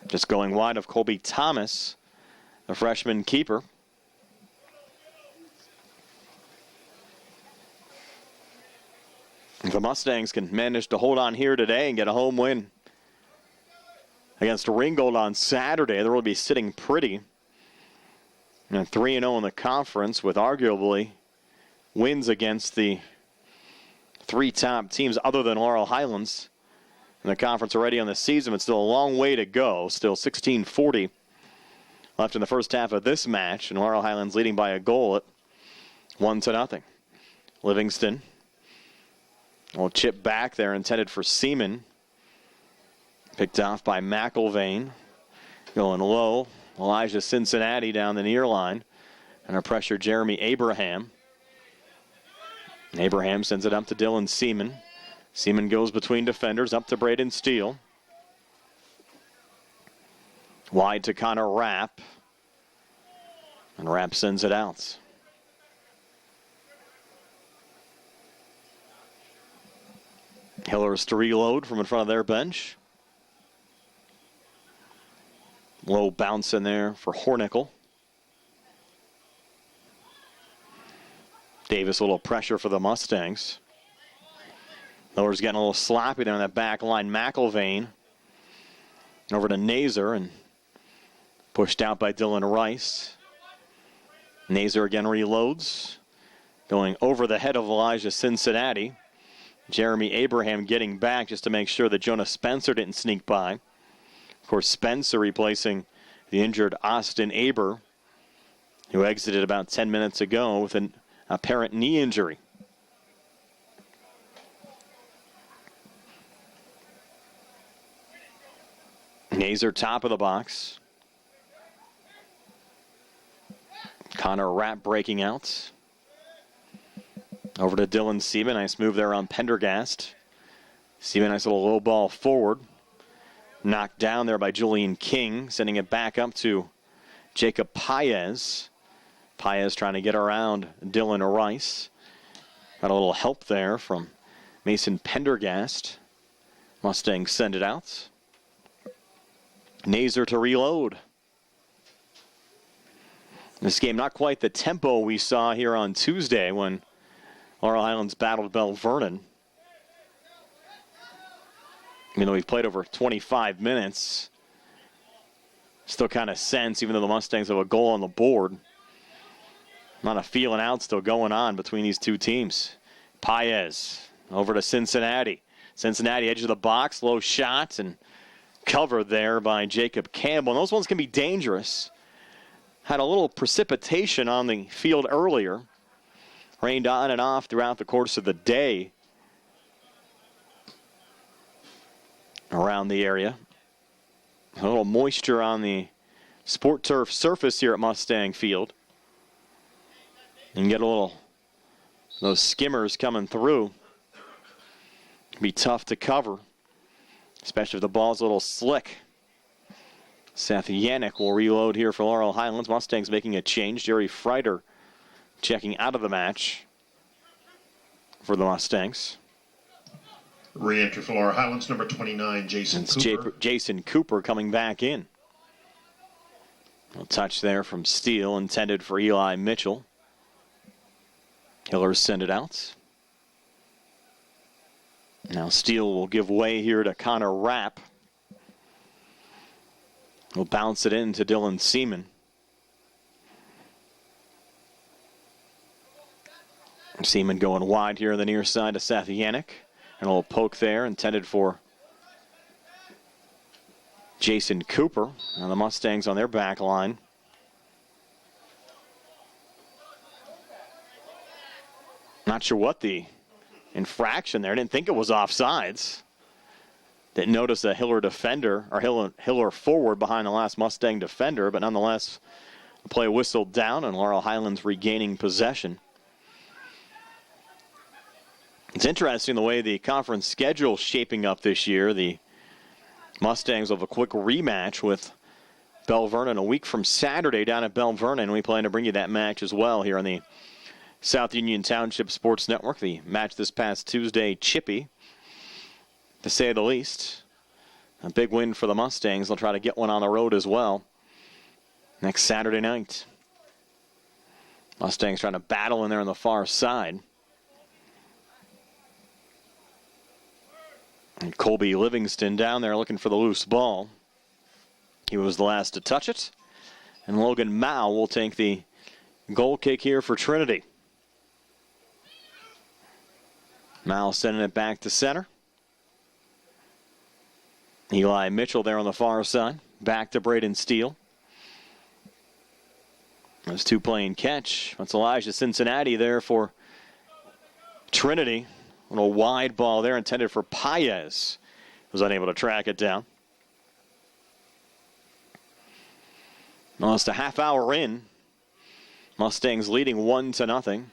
Just going wide of Colby Thomas, the freshman keeper. If the Mustangs can manage to hold on here today and get a home win against Ringgold on Saturday, they'll be sitting pretty. 3-0 in the conference with arguably wins against the three top teams other than Laurel Highlands in the conference already on the season, but still a long way to go. Still 16:40 left in the first half of this match, and Laurel Highlands leading by a goal at 1-0. Livingston will chip back there, intended for Seaman. Picked off by McIlvain. Going low, Elijah Cincinnati down the near line. And a pressure, Jeremy Abraham. Abraham sends it up to Dylan Seaman. Seaman goes between defenders, up to Braden Steele. Wide to Connor Rapp. And Rapp sends it out. Hillers to reload from in front of their bench. Low bounce in there for Hornickel. Davis, a little pressure for the Mustangs. Miller's getting a little sloppy there on that back line. McIlvain over to Nazer and pushed out by Dylan Rice. Nazer again reloads, going over the head of Elijah Cincinnati. Jeremy Abraham getting back just to make sure that Jonah Spencer didn't sneak by. Of course, Spencer replacing the injured Austin Aber, who exited about 10 minutes ago with an apparent knee injury. Nazer top of the box. Connor Rapp breaking out. Over to Dylan Seaman. Nice move there on Pendergast. Seaman, nice little low ball forward. Knocked down there by Julian King, sending it back up to Jacob Paez. Paez trying to get around Dylan Rice. Got a little help there from Mason Pendergast. Mustangs send it out. Nazer to reload. This game not quite the tempo we saw here on Tuesday when Laurel Highlands battled Bell Vernon. Even though we've played over 25 minutes, still kind of sense, even though the Mustangs have a goal on the board, a lot of feeling out still going on between these two teams. Paez over to Cincinnati. Cincinnati edge of the box, low shot, and covered there by Jacob Campbell. And those ones can be dangerous. Had a little precipitation on the field earlier. Rained on and off throughout the course of the day around the area. A little moisture on the sport turf surface here at Mustang Field. You can get a little, those skimmers coming through. It'd be tough to cover, especially if the ball's a little slick. Seth Yannick will reload here for Laurel Highlands. Mustangs making a change. Jerry Freiter checking out of the match for the Mustangs. Re-entry for Laurel Highlands, number 29, Jason Cooper. Jason Cooper coming back in. A touch there from Steele, intended for Eli Mitchell. Hillers send it out. Now Steele will give way here to Connor Rapp. He'll bounce it in to Dylan Seaman. Seaman going wide here on the near side to Seth Yannick. And a little poke there intended for Jason Cooper. Now the Mustangs on their back line. Not sure what the infraction there. Didn't think it was offsides. Didn't notice a Hiller defender, or Hiller forward behind the last Mustang defender, but nonetheless, the play whistled down and Laurel Highlands regaining possession. It's interesting the way the conference schedule is shaping up this year. The Mustangs will have a quick rematch with Bell Vernon a week from Saturday down at Bell Vernon. We plan to bring you that match as well here on the South Union Township Sports Network. The match this past Tuesday, chippy, to say the least. A big win for the Mustangs. They'll try to get one on the road as well next Saturday night. Mustangs trying to battle in there on the far side. And Colby Livingston down there looking for the loose ball. He was the last to touch it. And Logan Mao will take the goal kick here for Trinity. Mao sending it back to center. Eli Mitchell there on the far side. Back to Braden Steele. Those two playing catch. That's Elijah Cincinnati there for Trinity. A little wide ball there intended for Paez. Was unable to track it down. Almost a half hour in. Mustangs leading 1-0.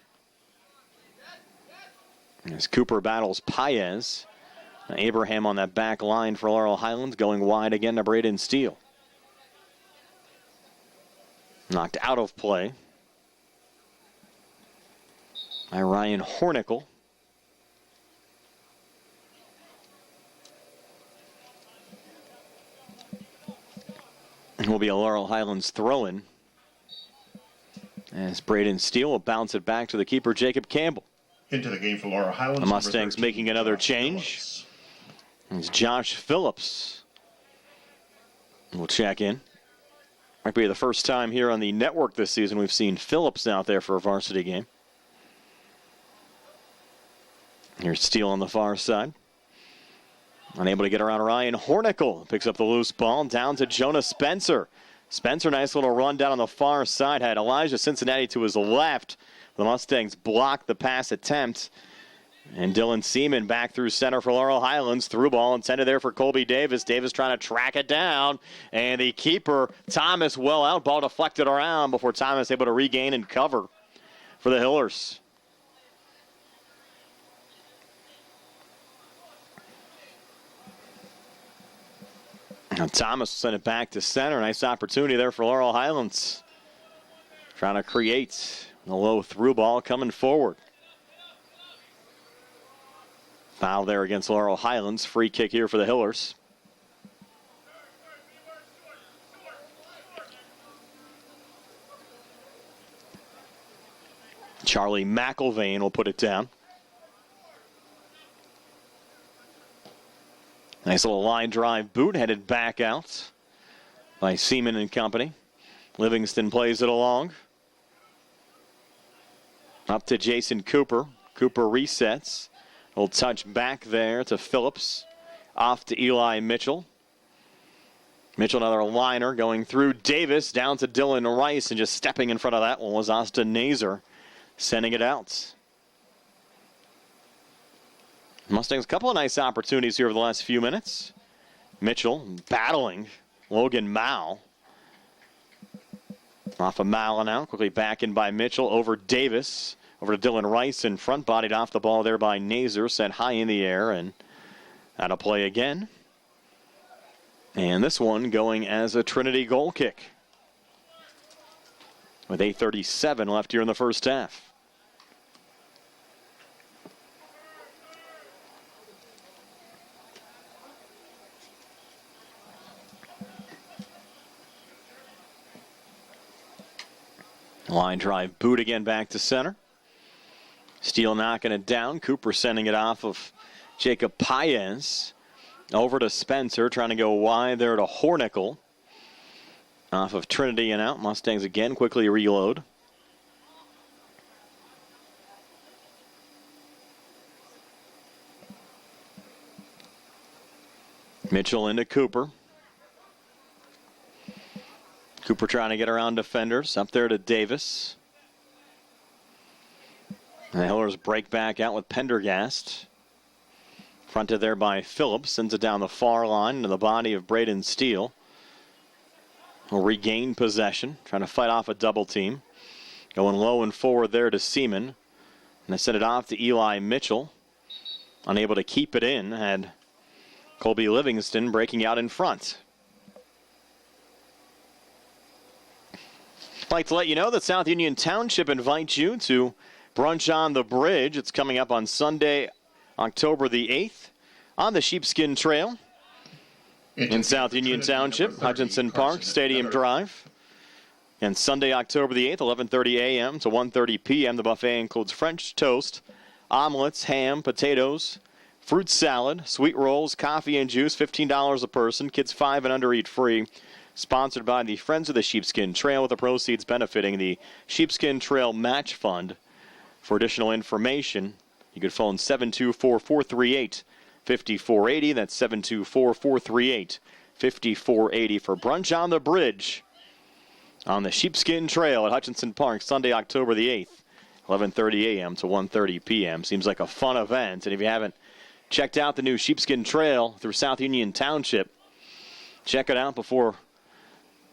As Cooper battles Paez. Abraham on that back line for Laurel Highlands, going wide again to Braden Steele. Knocked out of play by Ryan Hornickel. It will be a Laurel Highlands throw-in as Braden Steele will bounce it back to the keeper, Jacob Campbell. Into the game for Laurel Highlands. The Mustangs making another change. It's Josh Phillips. We'll check in. Might be the first time here on the network this season we've seen Phillips out there for a varsity game. Here's Steele on the far side. Unable to get around Ryan Hornickel. Picks up the loose ball down to Jonah Spencer. Spencer, nice little run down on the far side. Had Elijah Cincinnati to his left. The Mustangs blocked the pass attempt. And Dylan Seaman back through center for Laurel Highlands. Through ball intended there for Colby Davis. Davis trying to track it down. And the keeper, Thomas, well out. Ball deflected around before Thomas able to regain and cover for the Hillers. Now Thomas sent it back to center. Nice opportunity there for Laurel Highlands. Trying to create a low through ball coming forward. Foul there against Laurel Highlands. Free kick here for the Hillers. Charlie McIlvain will put it down. Nice little line drive boot headed back out by Seaman and company. Livingston plays it along. Up to Jason Cooper. Cooper resets. Little touch back there to Phillips. Off to Eli Mitchell. Mitchell, another liner going through Davis down to Dylan Rice, and just stepping in front of that one was Austin Nazer, sending it out. Mustangs, a couple of nice opportunities here over the last few minutes. Mitchell battling Logan Mao. Off of Mao now, quickly back in by Mitchell over Davis. Over to Dylan Rice and front bodied off the ball there by Nazer, sent high in the air and out of play again. And this one going as a Trinity goal kick. With 8:37 left here in the first half. Line drive boot again back to center. Steele knocking it down. Cooper sending it off of Jacob Paez. Over to Spencer, trying to go wide there to Hornickel. Off of Trinity and out. Mustangs again quickly reload. Mitchell into Cooper. Cooper trying to get around defenders. Up there to Davis. And the Hillers break back out with Pendergast. Fronted there by Phillips. Sends it down the far line into the body of Braden Steele. Will regain possession. Trying to fight off a double team. Going low and forward there to Seaman. And they send it off to Eli Mitchell. Unable to keep it in. Had Colby Livingston breaking out in front. I'd like to let you know that South Union Township invites you to Brunch on the Bridge. It's coming up on Sunday, October the 8th, on the Sheepskin Trail in South Union Township, Hutchinson Park, Stadium Drive. And Sunday, October the 8th, 11:30 a.m. to 1:30 p.m. The buffet includes French toast, omelets, ham, potatoes, fruit salad, sweet rolls, coffee and juice, $15 a person. Kids 5 and under eat free. Sponsored by the Friends of the Sheepskin Trail, with the proceeds benefiting the Sheepskin Trail Match Fund. For additional information, you could phone 724-438-5480. That's 724-438-5480 for Brunch on the Bridge on the Sheepskin Trail at Hutchinson Park, Sunday, October the 8th, 11:30 a.m. to 1:30 p.m. Seems like a fun event. And if you haven't checked out the new Sheepskin Trail through South Union Township, check it out before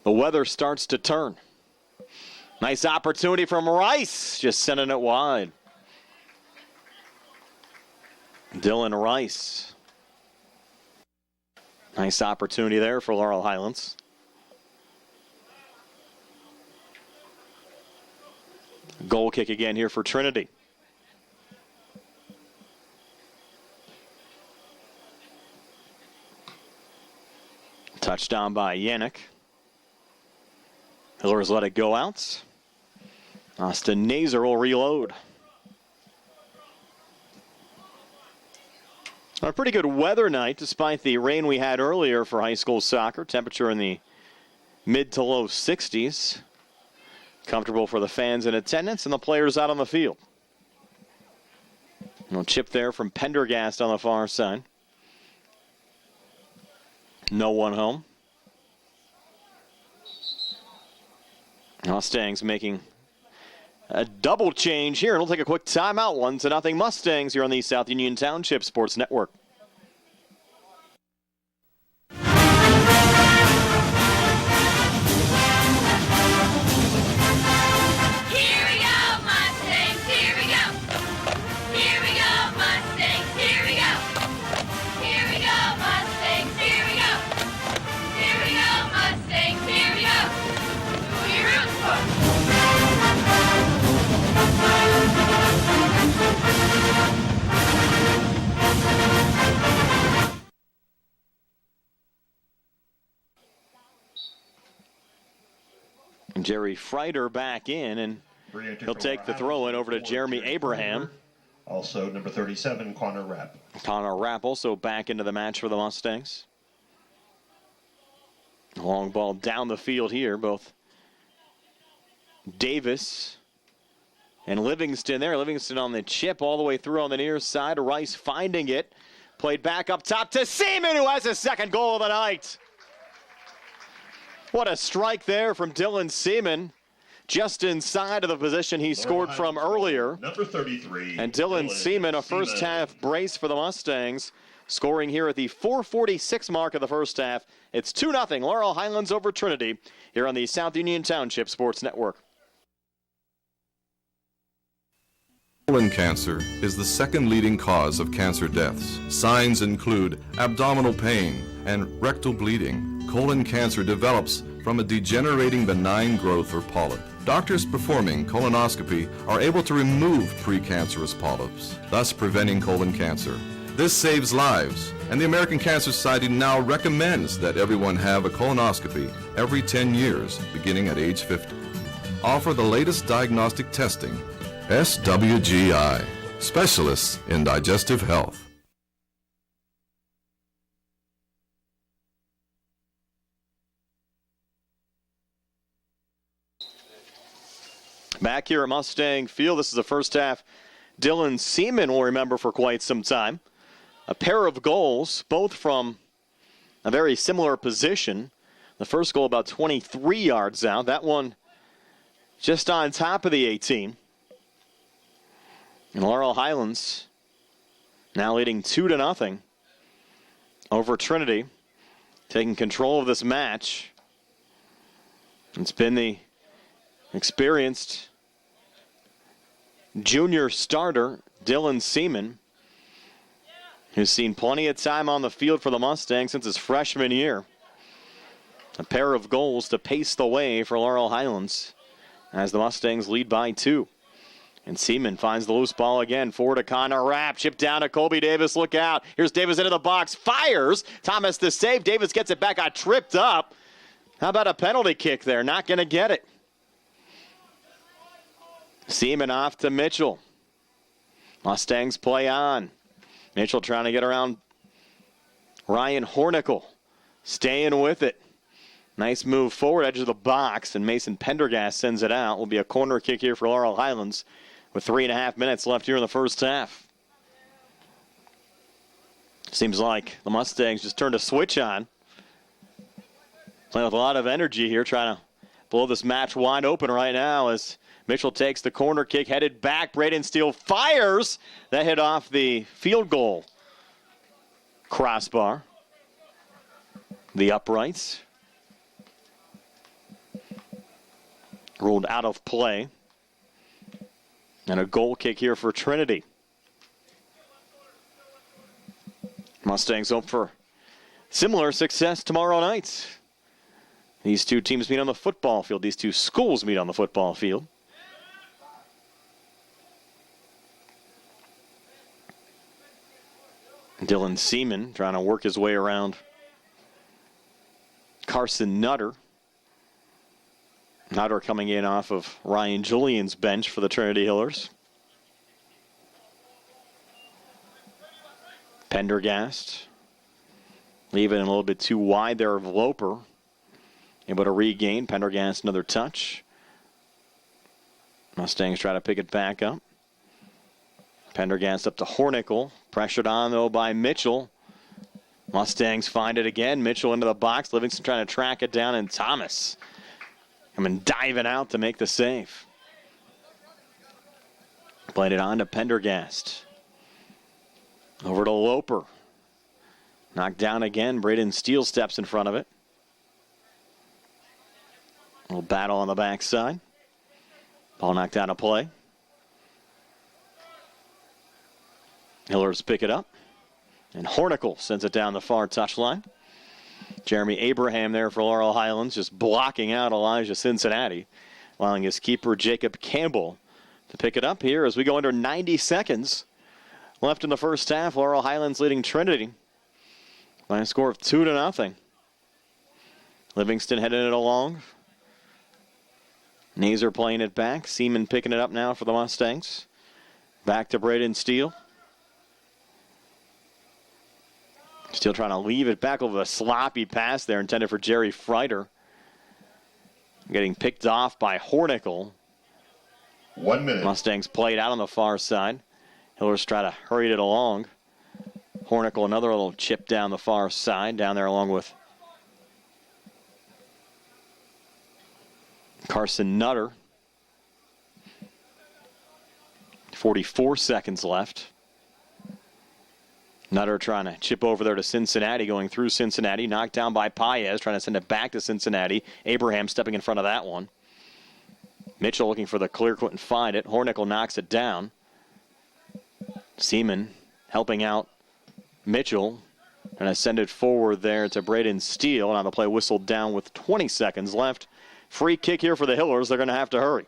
the weather starts to turn. Nice opportunity from Rice, just sending it wide. Dylan Rice. Nice opportunity there for Laurel Highlands. Goal kick again here for Trinity. Touchdown by Yannick. Hillers let it go out. Austin Nazer will reload. A pretty good weather night despite the rain we had earlier for high school soccer. Temperature in the mid to low 60s. Comfortable for the fans in attendance and the players out on the field. No chip there from Pendergast on the far side. No one home. Mustangs making a double change here. It'll take a quick timeout. 1-0 Mustangs here on the South Union Township Sports Network. Jerry Freider back in, and he'll take the throw-in over to Jeremy Abraham. Also, number 37, Connor Rapp. Connor Rapp also back into the match for the Mustangs. Long ball down the field here. Both Davis and Livingston there. Livingston on the chip all the way through on the near side. Rice finding it. Played back up top to Seaman, who has his second goal of the night. What a strike there from Dylan Seaman, just inside of the position he scored from earlier. Number 33. And Dylan Seaman, a first-half brace for the Mustangs, scoring here at the 4:46 mark of the first half. It's 2-0 Laurel Highlands over Trinity here on the South Union Township Sports Network. Colon cancer is the second leading cause of cancer deaths. Signs include abdominal pain and rectal bleeding. Colon cancer develops from a degenerating benign growth or polyp. Doctors performing colonoscopy are able to remove precancerous polyps, thus preventing colon cancer. This saves lives, and the American Cancer Society now recommends that everyone have a colonoscopy every 10 years, beginning at age 50. Offer the latest diagnostic testing. SWGI, specialists in digestive health. Back here at Mustang Field, this is the first half Dylan Seaman will remember for quite some time. A pair of goals, both from a very similar position. The first goal about 23 yards out. That one just on top of the 18. And Laurel Highlands now leading 2-0 over Trinity, taking control of this match. It's been the experienced junior starter, Dylan Seaman, who's seen plenty of time on the field for the Mustangs since his freshman year. A pair of goals to pace the way for Laurel Highlands as the Mustangs lead by 2. And Seaman finds the loose ball again. Forward to Connor Rapp. Chip down to Colby Davis. Look out. Here's Davis into the box. Fires. Thomas the save. Davis gets it back. Got tripped up. How about a penalty kick there? Not going to get it. Seaman off to Mitchell. Mustangs play on. Mitchell trying to get around Ryan Hornickel. Staying with it. Nice move forward, edge of the box, and Mason Pendergast sends it out. Will be a corner kick here for Laurel Highlands with 3.5 minutes left here in the first half. Seems like the Mustangs just turned a switch on. Playing with a lot of energy here, trying to blow this match wide open right now as Mitchell takes the corner kick, headed back. Braden Steele fires. That hit off the field goal crossbar. The uprights. Ruled out of play. And a goal kick here for Trinity. Mustangs hope for similar success tomorrow night. These two teams meet on the football field. These two schools meet on the football field. Dylan Seaman trying to work his way around Carson Nutter. Nutter coming in off of Ryan Julian's bench for the Trinity Hillers. Pendergast leaving a little bit too wide there of Loper. Able to regain. Pendergast another touch. Mustangs try to pick it back up. Pendergast up to Hornickel. Pressured on, though, by Mitchell. Mustangs find it again. Mitchell into the box. Livingston trying to track it down, and Thomas coming diving out to make the save. Played it on to Pendergast. Over to Loper. Knocked down again. Braden Steele steps in front of it. A little battle on the backside. Ball knocked out of play. Hillers pick it up. And Hornickel sends it down the far touchline. Jeremy Abraham there for Laurel Highlands, just blocking out Elijah Cincinnati, allowing his keeper Jacob Campbell to pick it up here as we go under 90 seconds left in the first half. Laurel Highlands leading Trinity by a score of 2-0. Livingston heading it along. Nazer playing it back. Seaman picking it up now for the Mustangs. Back to Braden Steele. Steele trying to leave it back over a sloppy pass there intended for Jerry Freiter. Getting picked off by Hornickel. 1 minute. Mustangs played out on the far side. Hillers try to hurry it along. Hornickel another little chip down the far side. Down there along with Carson Nutter. 44 seconds left. Nutter trying to chip over there to Cincinnati, going through Cincinnati. Knocked down by Paez, trying to send it back to Cincinnati. Abraham stepping in front of that one. Mitchell looking for the clear, couldn't find it. Hornickel knocks it down. Seaman helping out Mitchell. And I send it forward there to Braden Steele. Now the play whistled down with 20 seconds left. Free kick here for the Hillers. They're going to have to hurry.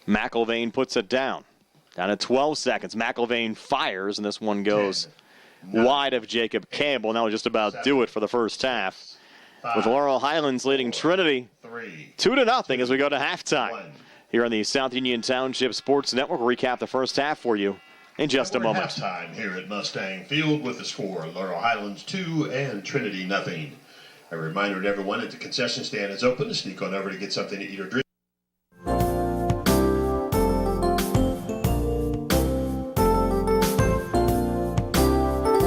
McIlvaine puts it down. Down to 12 seconds. McIlvaine fires, and this one goes wide of Jacob Campbell. That will just about do it for the first half. With Laurel Highlands leading Trinity 2-0 as we go to halftime. Here on the South Union Township Sports Network, we'll recap the first half for you in just a moment. Halftime here at Mustang Field with the score: Laurel Highlands 2 and Trinity 0. A reminder to everyone that the concession stand is open to sneak on over to get something to eat or drink.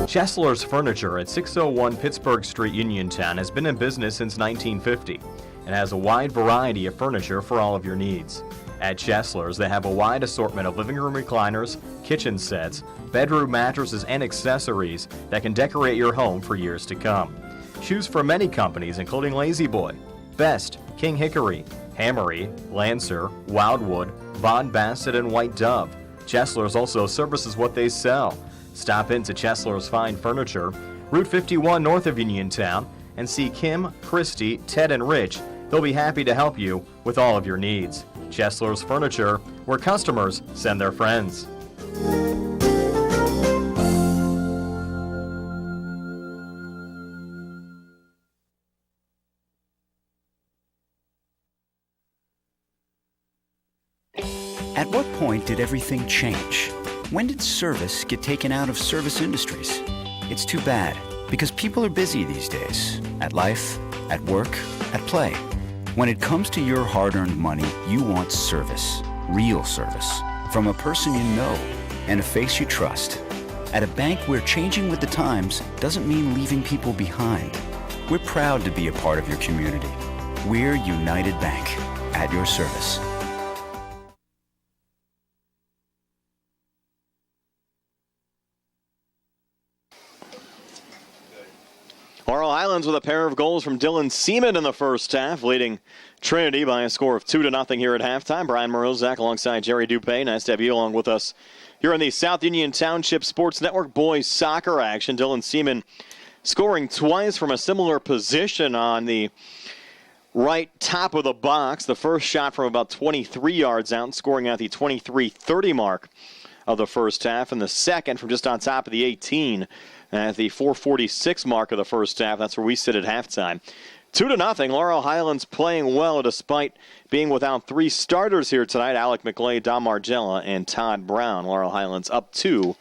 Chesler's Furniture at 601 Pittsburgh Street, Uniontown has been in business since 1950 and has a wide variety of furniture for all of your needs. At Chesler's, they have a wide assortment of living room recliners, kitchen sets, bedroom mattresses, and accessories that can decorate your home for years to come. Choose from many companies including Lazy Boy, Best, King Hickory, Hammery, Lancer, Wildwood, Bond Bassett, and White Dove. Chesler's also services what they sell. Stop into Chesler's Fine Furniture, Route 51 north of Uniontown, and see Kim, Christy, Ted, and Rich. They'll be happy to help you with all of your needs. Chesler's Furniture, where customers send their friends. At what point did everything change? When did service get taken out of service industries? It's too bad, because people are busy these days. At life, at work, at play. When it comes to your hard-earned money, you want service. Real service. From a person you know and a face you trust. At a bank where changing with the times doesn't mean leaving people behind. We're proud to be a part of your community. We're United Bank, at your service. Laurel Highlands with a pair of goals from Dylan Seaman in the first half, leading Trinity by a score of 2-0 here at halftime. Brian Morozak alongside Jerry Dupay. Nice to have you along with us here on the South Union Township Sports Network boys soccer action. Dylan Seaman scoring twice from a similar position on the right top of the box. The first shot from about 23 yards out, scoring at the 23-30 mark of the first half, and the second from just on top of the 18 at the 4:46 mark of the first half. That's where we sit at halftime. 2-0. Laurel Highlands playing well despite being without three starters here tonight. Alec McLeay, Dom Margella, and Todd Brown. Laurel Highlands up 2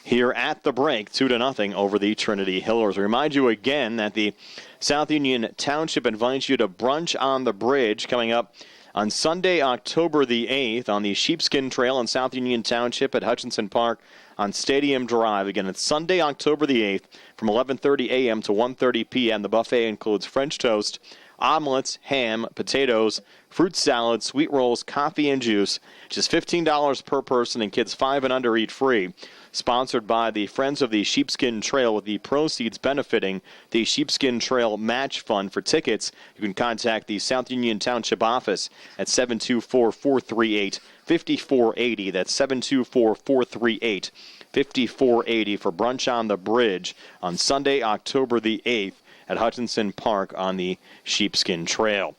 here at the break, 2-0 over the Trinity Hillers. Remind you again that the South Union Township invites you to Brunch on the Bridge coming up on Sunday, October the 8th on the Sheepskin Trail in South Union Township at Hutchinson Park on Stadium Drive. Again, it's Sunday, October the 8th from 11:30 a.m. to 1:30 p.m. The buffet includes French toast, omelets, ham, potatoes, fruit salad, sweet rolls, coffee, and juice. Just $15 per person, and kids 5 and under eat free. Sponsored by the Friends of the Sheepskin Trail, with the proceeds benefiting the Sheepskin Trail Match Fund. For tickets, you can contact the South Union Township office at 724-438-5480. That's 724-438-5480 for Brunch on the Bridge on Sunday, October the 8th at Hutchinson Park on the Sheepskin Trail.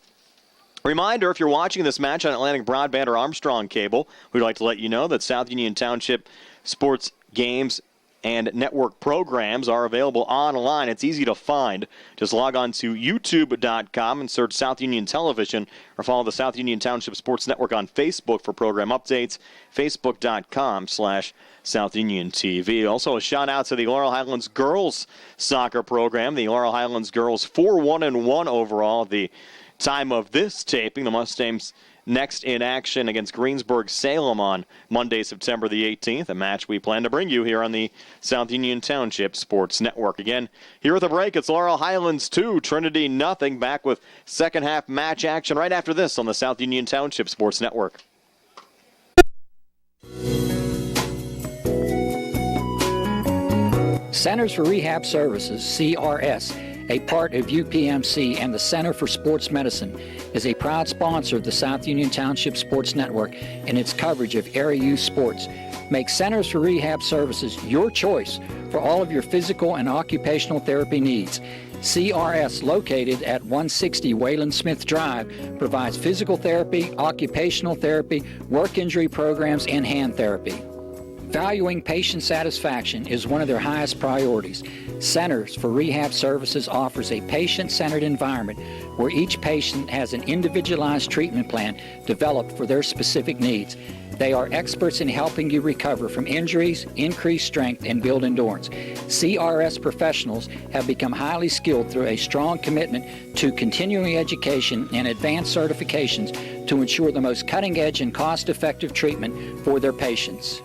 Reminder, if you're watching this match on Atlantic Broadband or Armstrong Cable, we'd like to let you know that South Union Township sports games and network programs are available online. It's easy to find. Just log on to youtube.com and search South Union Television, or follow the South Union Township Sports Network on Facebook for program updates, facebook.com/South Union TV. Also, a shout out to the Laurel Highlands girls soccer program. The Laurel Highlands girls 4-1-1 overall at the time of this taping. The Mustangs next in action against Greensburg-Salem on Monday, September the 18th, a match we plan to bring you here on the South Union Township Sports Network. Again, here at the break, it's Laurel Highlands 2, Trinity nothing. Back with second half match action right after this on the South Union Township Sports Network. Centers for Rehab Services, CRS, a part of UPMC and the Center for Sports Medicine, is a proud sponsor of the South Union Township Sports Network and its coverage of area youth sports. Make Centers for Rehab Services your choice for all of your physical and occupational therapy needs. CRS, located at 160 Wayland Smith Drive, provides physical therapy, occupational therapy, work injury programs, and hand therapy. Valuing patient satisfaction is one of their highest priorities. Centers for Rehab Services offers a patient-centered environment where each patient has an individualized treatment plan developed for their specific needs. They are experts in helping you recover from injuries, increase strength, and build endurance. CRS professionals have become highly skilled through a strong commitment to continuing education and advanced certifications to ensure the most cutting-edge and cost-effective treatment for their patients.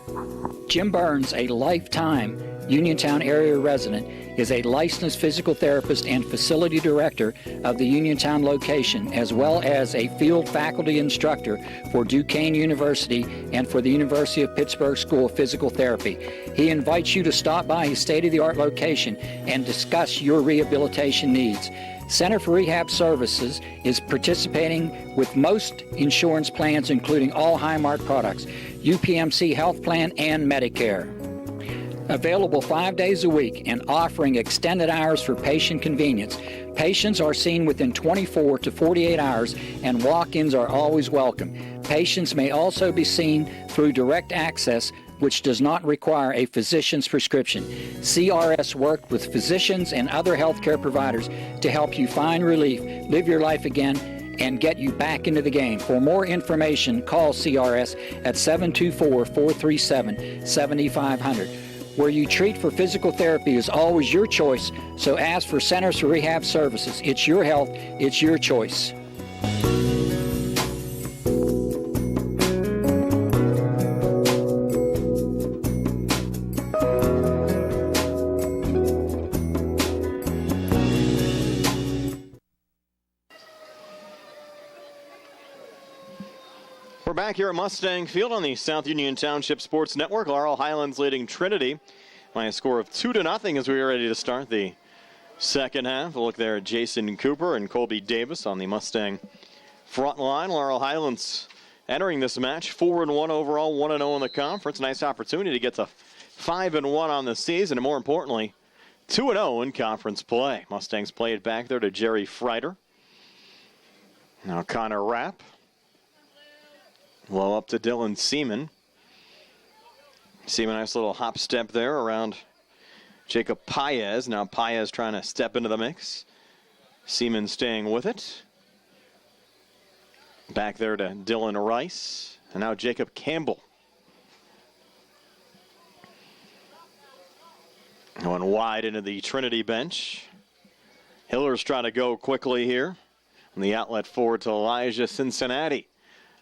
Jim Burns, a lifetime Uniontown area resident, is a licensed physical therapist and facility director of the Uniontown location, as well as a field faculty instructor for Duquesne University and for the University of Pittsburgh School of Physical Therapy. He invites you to stop by his state-of-the-art location and discuss your rehabilitation needs. Center for Rehab Services is participating with most insurance plans, including all Highmark products, UPMC Health Plan, and Medicare. Available 5 days a week and offering extended hours for patient convenience. Patients are seen within 24 to 48 hours, and walk-ins are always welcome. Patients may also be seen through direct access, which does not require a physician's prescription. CRS worked with physicians and other healthcare providers to help you find relief, live your life again, and get you back into the game. For more information, call CRS at 724-437-7500. Where you treat for physical therapy is always your choice, so ask for Centers for Rehab Services. It's your health, it's your choice. We're back here at Mustang Field on the South Union Township Sports Network. Laurel Highlands leading Trinity by a score of 2-0 as we are ready to start the second half. We'll look there at Jason Cooper and Colby Davis on the Mustang front line. Laurel Highlands entering this match 4-1 overall, 1-0 in the conference. Nice opportunity to get to 5-1 on the season, and more importantly, 2-0 in conference play. Mustangs play it back there to Jerry Freider. Now Connor Rapp. Low up to Dylan Seaman. Seaman, nice little hop step there around Jacob Paez. Now Paez trying to step into the mix. Seaman staying with it. Back there to Dylan Rice. And now Jacob Campbell. Going wide into the Trinity bench. Hiller's trying to go quickly here. On the outlet forward to Elijah Cincinnati.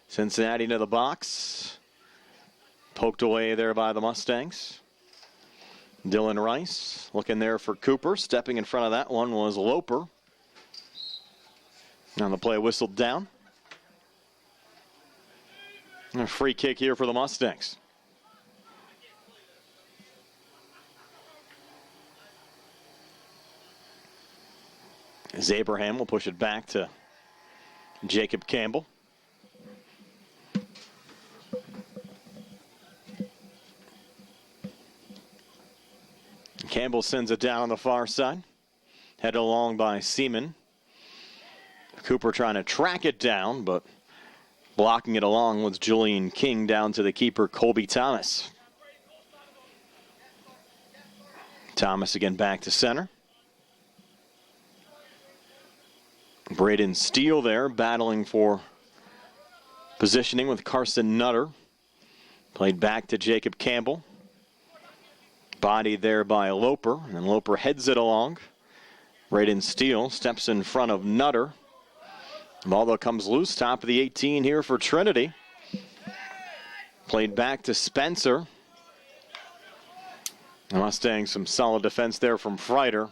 Cincinnati into the box. Poked away there by the Mustangs. Dylan Rice looking there for Cooper. Stepping in front of that one was Loper. Now the play whistled down. A free kick here for the Mustangs. As Abraham will push it back to Jacob Campbell. Campbell sends it down on the far side. Headed along by Seaman. Cooper trying to track it down, but blocking it along was Julian King down to the keeper, Colby Thomas. Thomas again back to center. Braden Steele there battling for positioning with Carson Nutter. Played back to Jacob Campbell. Bodied there by Loper, and Loper heads it along. Braden Steele steps in front of Nutter. Ball though comes loose, top of the 18 here for Trinity. Played back to Spencer. The Mustangs, some solid defense there from Freider.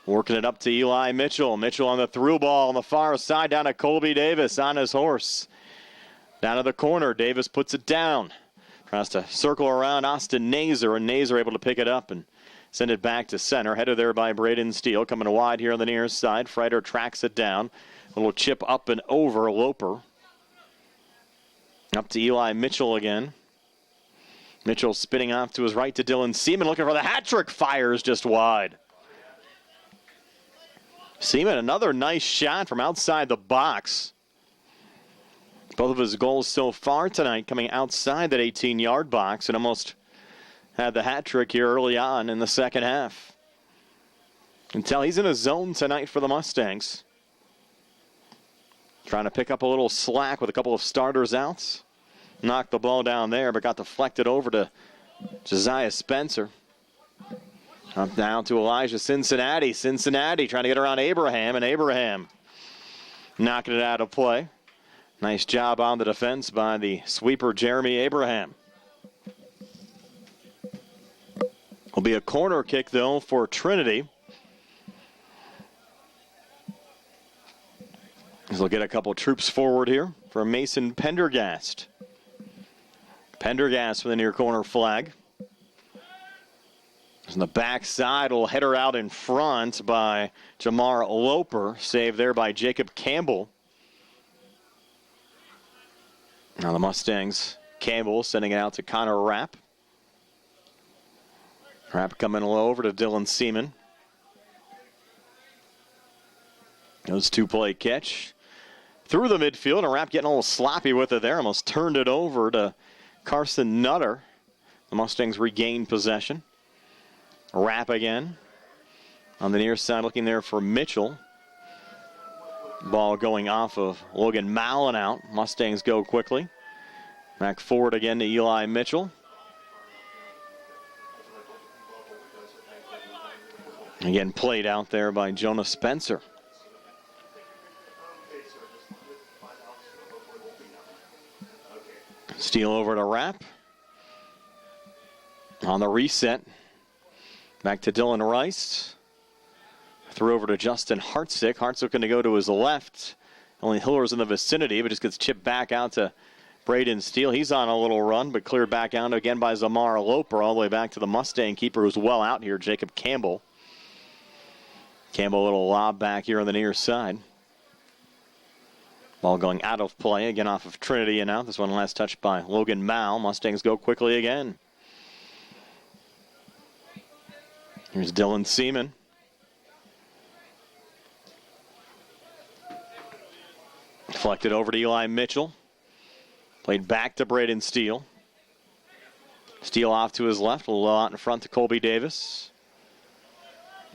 Working it up to Eli Mitchell. Mitchell on the through ball on the far side down to Colby Davis on his horse. Down to the corner, Davis puts it down. Tries to circle around Austin Nazer, and Nazer able to pick it up and send it back to center. Headed there by Braden Steele. Coming wide here on the near side. Freider tracks it down. A little chip up and over Loper. Up to Eli Mitchell again. Mitchell spinning off to his right to Dylan Seaman. Looking for the hat trick. Fires just wide. Seaman, another nice shot from outside the box. Both of his goals so far tonight coming outside that 18-yard box, and almost had the hat trick here early on in the second half. You can tell he's in a zone tonight for the Mustangs. Trying to pick up a little slack with a couple of starters out. Knocked the ball down there, but got deflected over to Josiah Spencer. Up down to Elijah Cincinnati. Cincinnati trying to get around Abraham, and Abraham knocking it out of play. Nice job on the defense by the sweeper, Jeremy Abraham. Will be a corner kick, though, for Trinity. As they'll get a couple troops forward here for Mason Pendergast. Pendergast with a near corner flag. On the backside, will head her out in front by Jamar Loper. Saved there by Jacob Campbell. Now the Mustangs, Campbell sending it out to Connor Rapp. Rapp coming low over to Dylan Seaman. Goes two-play catch. Through the midfield, and Rapp getting a little sloppy with it there. Almost turned it over to Carson Nutter. The Mustangs regained possession. Rapp again. On the near side, looking there for Mitchell. Ball going off of Logan Mallon out. Mustangs go quickly. Back forward again to Eli Mitchell. Again played out there by Jonah Spencer. Steal over to Rapp. On the reset. Back to Dylan Rice. Threw over to Justin Hartsook. Hartsook going to go to his left. Only Hiller's in the vicinity, but just gets chipped back out to Braden Steele. He's on a little run, but cleared back out again by Zamar Loper, all the way back to the Mustang keeper who's well out here, Jacob Campbell. Campbell a little lob back here on the near side. Ball going out of play, again off of Trinity and out. This one last touched by Logan Mao. Mustangs go quickly again. Here's Dylan Seaman. Deflected over to Eli Mitchell. Played back to Braden Steele. Steele off to his left, a little out in front to Colby Davis.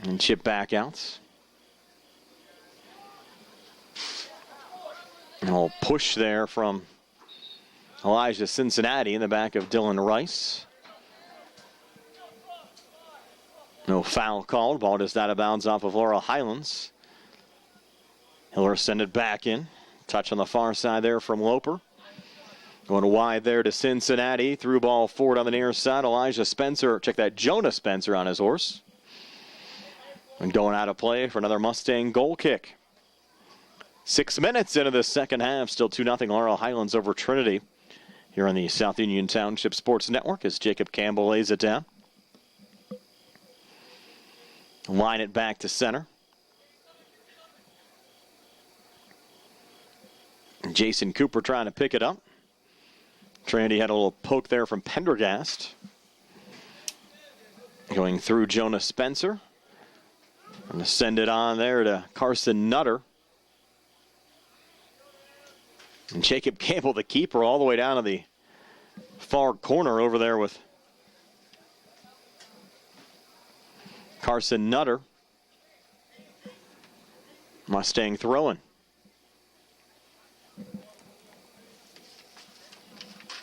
And chip back out. And a little push there from Elijah Cincinnati in the back of Dylan Rice. No foul called. Ball just out of bounds off of Laurel Highlands. Hiller send it back in. Touch on the far side there from Loper. Going wide there to Cincinnati. Through ball forward on the near side. Elijah Spencer. Check that. Jonah Spencer on his horse. And going out of play for another Mustang goal kick. 6 minutes into the second half. Still 2-0 Laurel Highlands over Trinity. Here on the South Union Township Sports Network as Jacob Campbell lays it down. Line it back to center. Jason Cooper trying to pick it up. Trinity had a little poke there from Pendergast. Going through Jonah Spencer. And to send it on there to Carson Nutter. And Jacob Campbell, the keeper, all the way down to the far corner over there with Carson Nutter. Mustang throwing.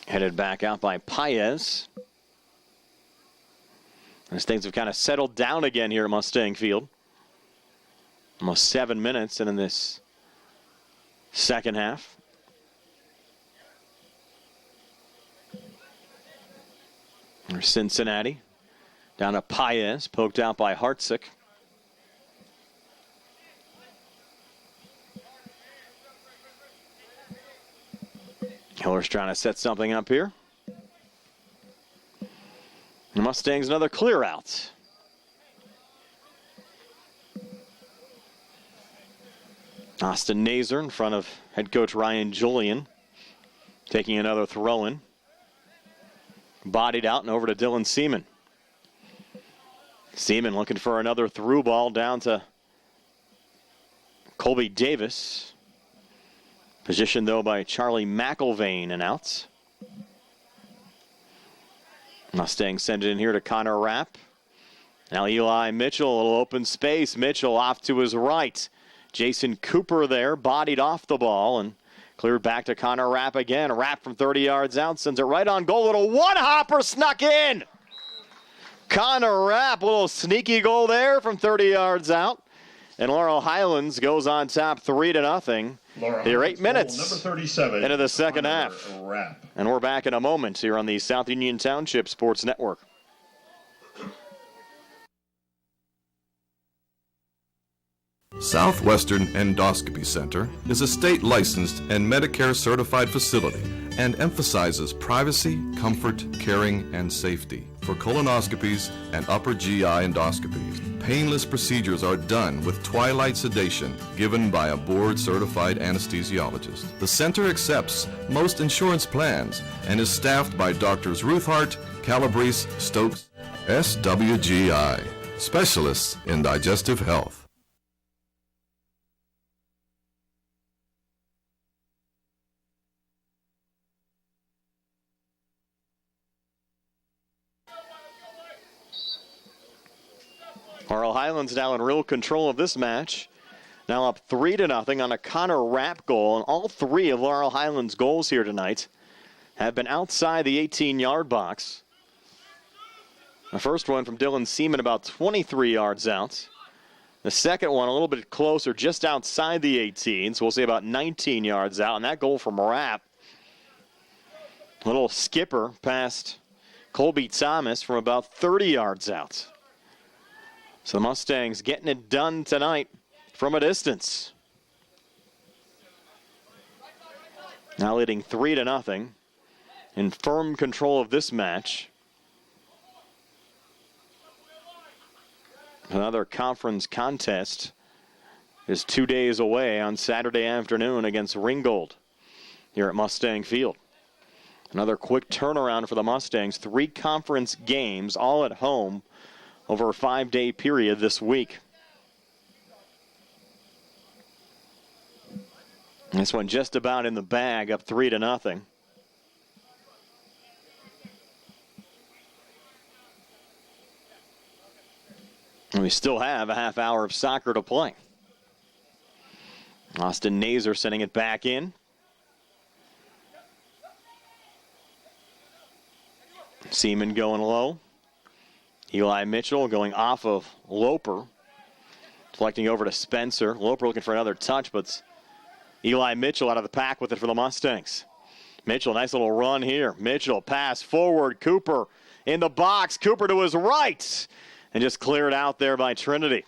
Headed back out by Paez. As things have kind of settled down again here at Mustang Field. Almost 7 minutes in this second half. There's Cincinnati. Down to Paez, poked out by Hartzik. Hiller's trying to set something up here. The Mustangs another clear out. Austin Nazer in front of head coach Ryan Julian. Taking another throw in. Bodied out and over to Dylan Seaman. Seaman looking for another through ball down to Colby Davis. Positioned, though, by Charlie McIlvain and outs. Mustangs send it in here to Connor Rapp. Now Eli Mitchell, a little open space. Mitchell off to his right. Jason Cooper there, bodied off the ball and cleared back to Connor Rapp again. Rapp from 30 yards out, sends it right on goal. Little one-hopper snuck in. Connor Rapp, a little sneaky goal there from 30 yards out. And Laurel Highlands goes on top 3-0. Here 8 minutes number 37, into the second half. Rapp. And we're back in a moment here on the South Union Township Sports Network. Southwestern Endoscopy Center is a state-licensed and Medicare-certified facility and emphasizes privacy, comfort, caring, and safety. For colonoscopies and upper GI endoscopies, painless procedures are done with twilight sedation given by a board-certified anesthesiologist. The center accepts most insurance plans and is staffed by Doctors Ruthhart, Calabrese, Stokes, SWGI, specialists in digestive health. Laurel Highlands now in real control of this match. Now up 3-0 on a Connor Rapp goal. And all three of Laurel Highlands' goals here tonight have been outside the 18-yard box. The first one from Dylan Seaman about 23 yards out. The second one a little bit closer, just outside the 18, so we'll say about 19 yards out. And that goal from Rapp, a little skipper past Colby Thomas from about 30 yards out. So the Mustangs getting it done tonight from a distance. Now leading 3-0 in firm control of this match. Another conference contest is 2 days away on Saturday afternoon against Ringgold here at Mustang Field. Another quick turnaround for the Mustangs. 3 conference games, all at home, over a 5-day period this week. This one just about in the bag, up 3-0. And we still have a half hour of soccer to play. Austin Nazer sending it back in. Seaman going low. Eli Mitchell going off of Loper. Deflecting over to Spencer. Loper looking for another touch, but it's Eli Mitchell out of the pack with it for the Mustangs. Mitchell, nice little run here. Mitchell, pass forward. Cooper in the box. Cooper to his right. And just cleared out there by Trinity.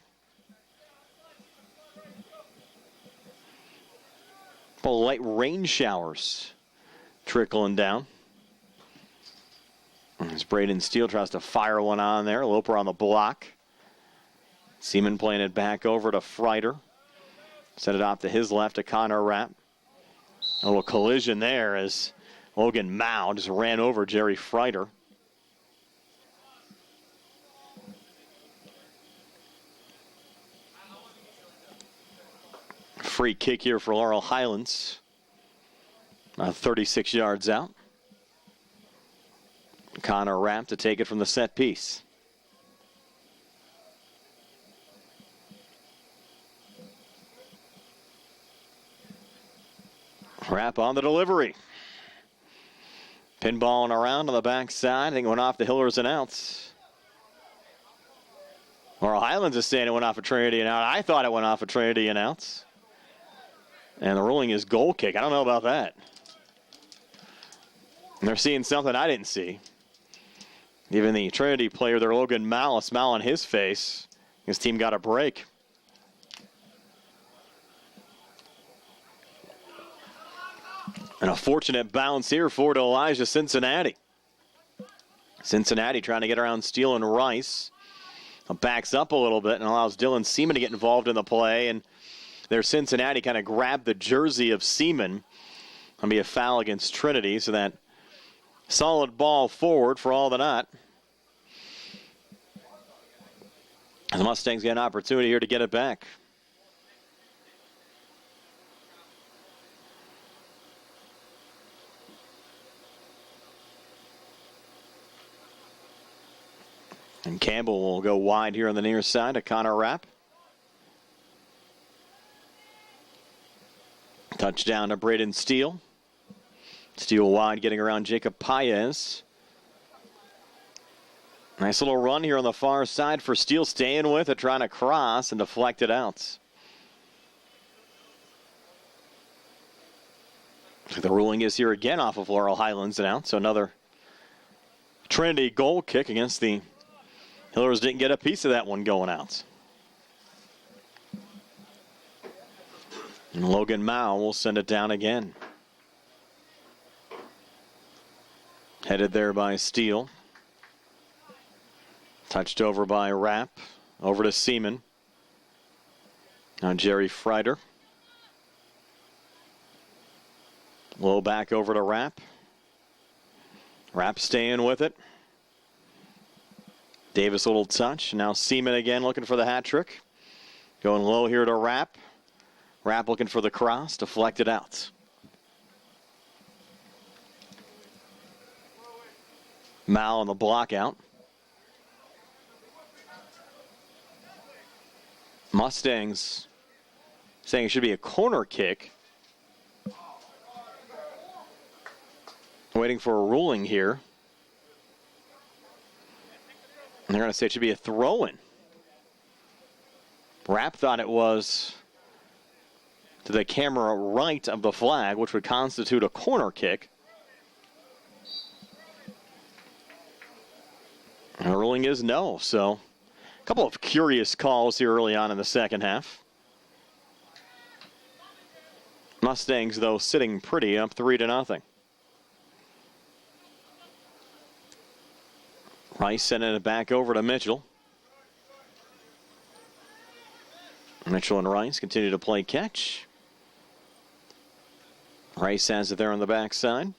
Light rain showers trickling down. As Braden Steele tries to fire one on there. Loper on the block. Seaman playing it back over to Freider. Set it off to his left to Connor Rapp. A little collision there as Logan Mao just ran over Jerry Freider. Free kick here for Laurel Highlands. 36 yards out. Connor Rapp to take it from the set piece. Rapp on the delivery. Pinballing around on the backside. I think it went off the Hillers and outs. Laurel Highlands is saying it went off of Trinity and out. I thought it went off of Trinity and outs. And the ruling is goal kick. I don't know about that. And they're seeing something I didn't see. Even the Trinity player, their Logan Mao, a smile on his face. His team got a break. And a fortunate bounce here for Elijah Cincinnati. Cincinnati trying to get around Steele and Rice. Backs up a little bit and allows Dylan Seaman to get involved in the play. And their Cincinnati kind of grabbed the jersey of Seaman. That'll be a foul against Trinity, so that solid ball forward for all the not. The Mustangs get an opportunity here to get it back. And Campbell will go wide here on the near side to Connor Rapp. Touchdown to Braden Steele. Steele wide, getting around Jacob Paez. Nice little run here on the far side for Steele, staying with it, trying to cross and deflect it out. The ruling is here again off of Laurel Highlands and out, so another Trinity goal kick against the Hillers. Didn't get a piece of that one going out. And Logan Mao will send it down again. Headed there by Steele. Touched over by Rapp. Over to Seaman. Now Jerry Freider. Low back over to Rapp. Rapp staying with it. Davis a little touch. Now Seaman again looking for the hat trick. Going low here to Rapp. Rapp looking for the cross. Deflected out. Mal on the block out. Mustangs saying it should be a corner kick. Waiting for a ruling here. And they're going to say it should be a throw-in. Rapp thought it was to the camera right of the flag, which would constitute a corner kick. And the ruling is no, so a couple of curious calls here early on in the second half. Mustangs, though, sitting pretty up 3-0. Rice sending it back over to Mitchell. Mitchell and Rice continue to play catch. Rice has it there on the backside.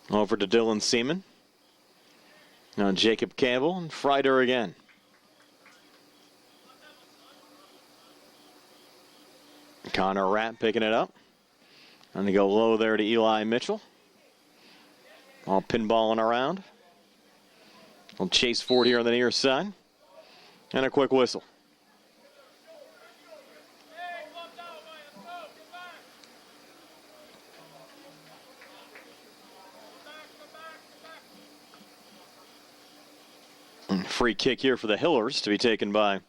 Over to Dylan Seaman. Now Jacob Campbell and Freider again. Connor Rapp picking it up. And they go low there to Eli Mitchell. All pinballing around. We'll chase forward here on the near side. And a quick whistle. Free kick here for the Hillers to be taken by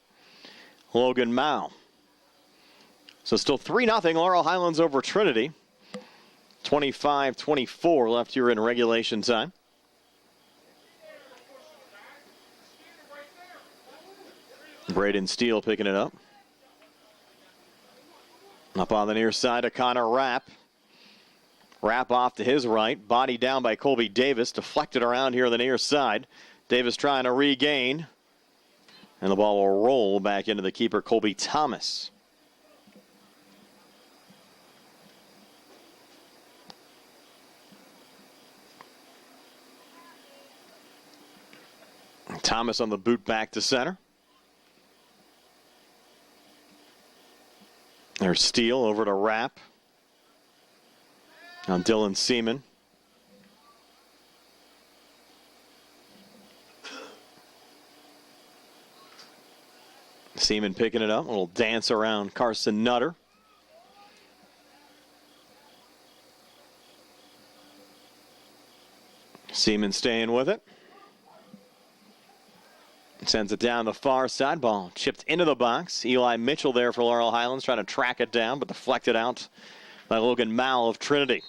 Logan Mao. So still 3-0 Laurel Highlands over Trinity. 25-24 left here in regulation time. Braden Steele picking it up. Up on the near side of Connor Rapp. Rapp off to his right. Body down by Colby Davis. Deflected around here on the near side. Davis trying to regain. And the ball will roll back into the keeper, Colby Thomas. Thomas on the boot back to center. There's Steele over to Rapp. Now Dylan Seaman. Seaman picking it up. A little dance around Carson Nutter. Seaman staying with it. Sends it down the far side. Ball chipped into the box. Eli Mitchell there for Laurel Highlands trying to track it down, but deflected out by Logan Mao of Trinity.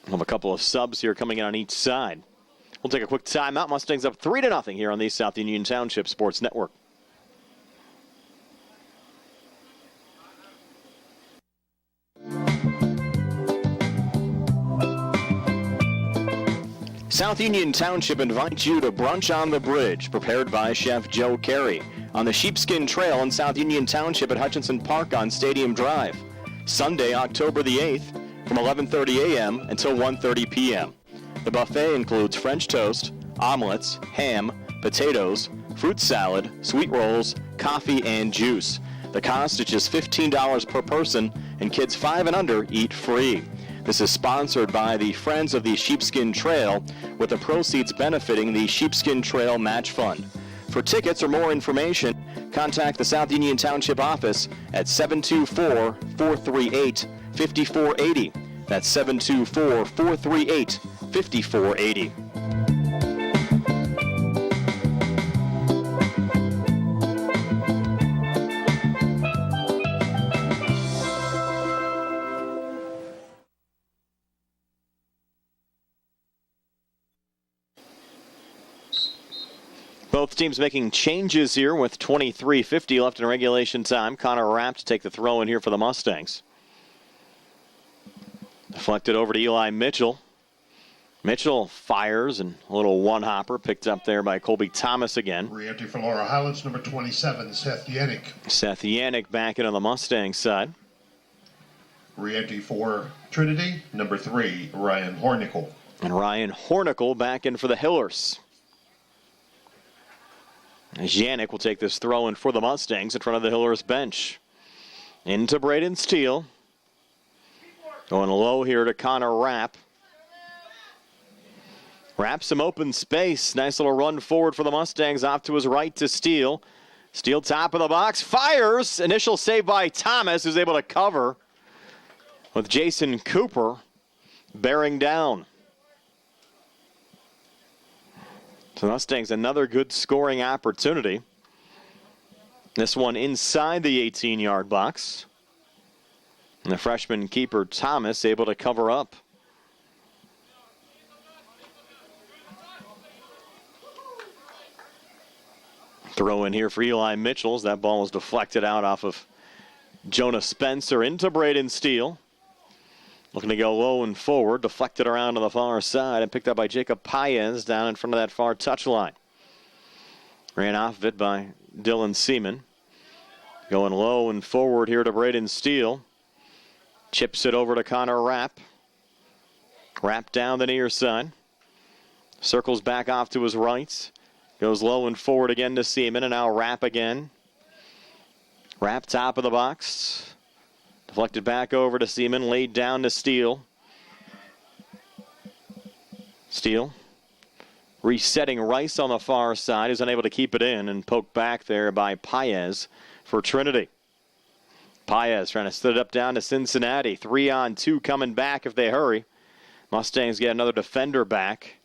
We'll have a couple of subs here coming in on each side. We'll take a quick timeout. Mustangs up 3-0 here on the South Union Township Sports Network. South Union Township invites you to Brunch on the Bridge, prepared by Chef Joe Carey, on the Sheepskin Trail in South Union Township at Hutchinson Park on Stadium Drive. Sunday, October the 8th, from 11:30 a.m. until 1:30 p.m. The buffet includes French toast, omelets, ham, potatoes, fruit salad, sweet rolls, coffee, and juice. The cost is just $15 per person, and kids 5 and under eat free. This is sponsored by the Friends of the Sheepskin Trail, with the proceeds benefiting the Sheepskin Trail Match Fund. For tickets or more information, contact the South Union Township office at 724-438-5480. That's 724-438-5480. Both teams making changes here with 23:50 left in regulation time. Connor Rapp to take the throw in here for the Mustangs. Deflected over to Eli Mitchell. Mitchell fires, and a little one-hopper picked up there by Colby Thomas again. Re-entry for Laurel Highlands, number 27, Seth Yannick. Seth Yannick back in on the Mustang side. Re-entry for Trinity, number 3, Ryan Hornickel. And Ryan Hornickel back in for the Hillers. Yannick will take this throw in for the Mustangs in front of the Hillers bench. Into Braden Steele. Going low here to Connor Rapp. Rapp some open space. Nice little run forward for the Mustangs. Off to his right to Steele. Steele top of the box. Fires. Initial save by Thomas, who's able to cover with Jason Cooper bearing down. So Mustangs another good scoring opportunity. This one inside the 18-yard box. And the freshman keeper Thomas able to cover up. Throw in here for Eli Mitchell. That ball was deflected out off of Jonah Spencer into Braden Steele. Looking to go low and forward, deflected around to the far side and picked up by Jacob Paez down in front of that far touchline. Ran off of it by Dylan Seaman. Going low and forward here to Braden Steele. Chips it over to Connor Rapp. Rapp down the near side. Circles back off to his right. Goes low and forward again to Seaman, and now Rapp again. Rapp top of the box. Deflected back over to Seaman, laid down to Steele. Steele resetting Rice on the far side. Is unable to keep it in and poked back there by Paez for Trinity. Paez trying to set it up down to Cincinnati. 3-on-2 coming back if they hurry. Mustangs get another defender back.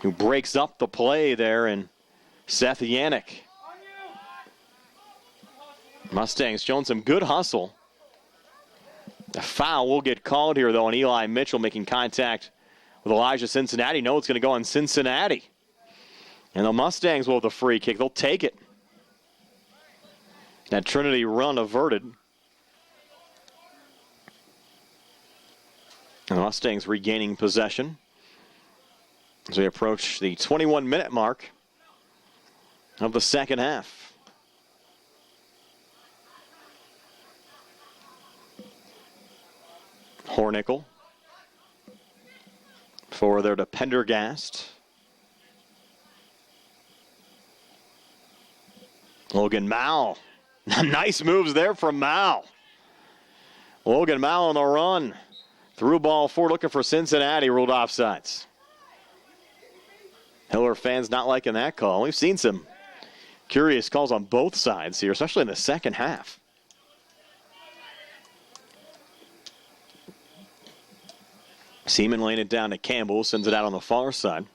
who breaks up the play there, and Seth Yannick. Mustangs showing some good hustle. A foul will get called here, though, and Eli Mitchell making contact with Elijah Cincinnati. No, it's going to go on Cincinnati. And the Mustangs will have the free kick. They'll take it. That Trinity run averted. And the Mustangs regaining possession as we approach the 21-minute mark of the second half. Hornickel for their to Pendergast. Logan Mao. Nice moves there from Mao. Logan Mao on the run. Through ball forward looking for Cincinnati. Ruled offsides. Hiller fans not liking that call. We've seen some curious calls on both sides here, especially in the second half. Seaman laying it down to Campbell, sends it out on the far side.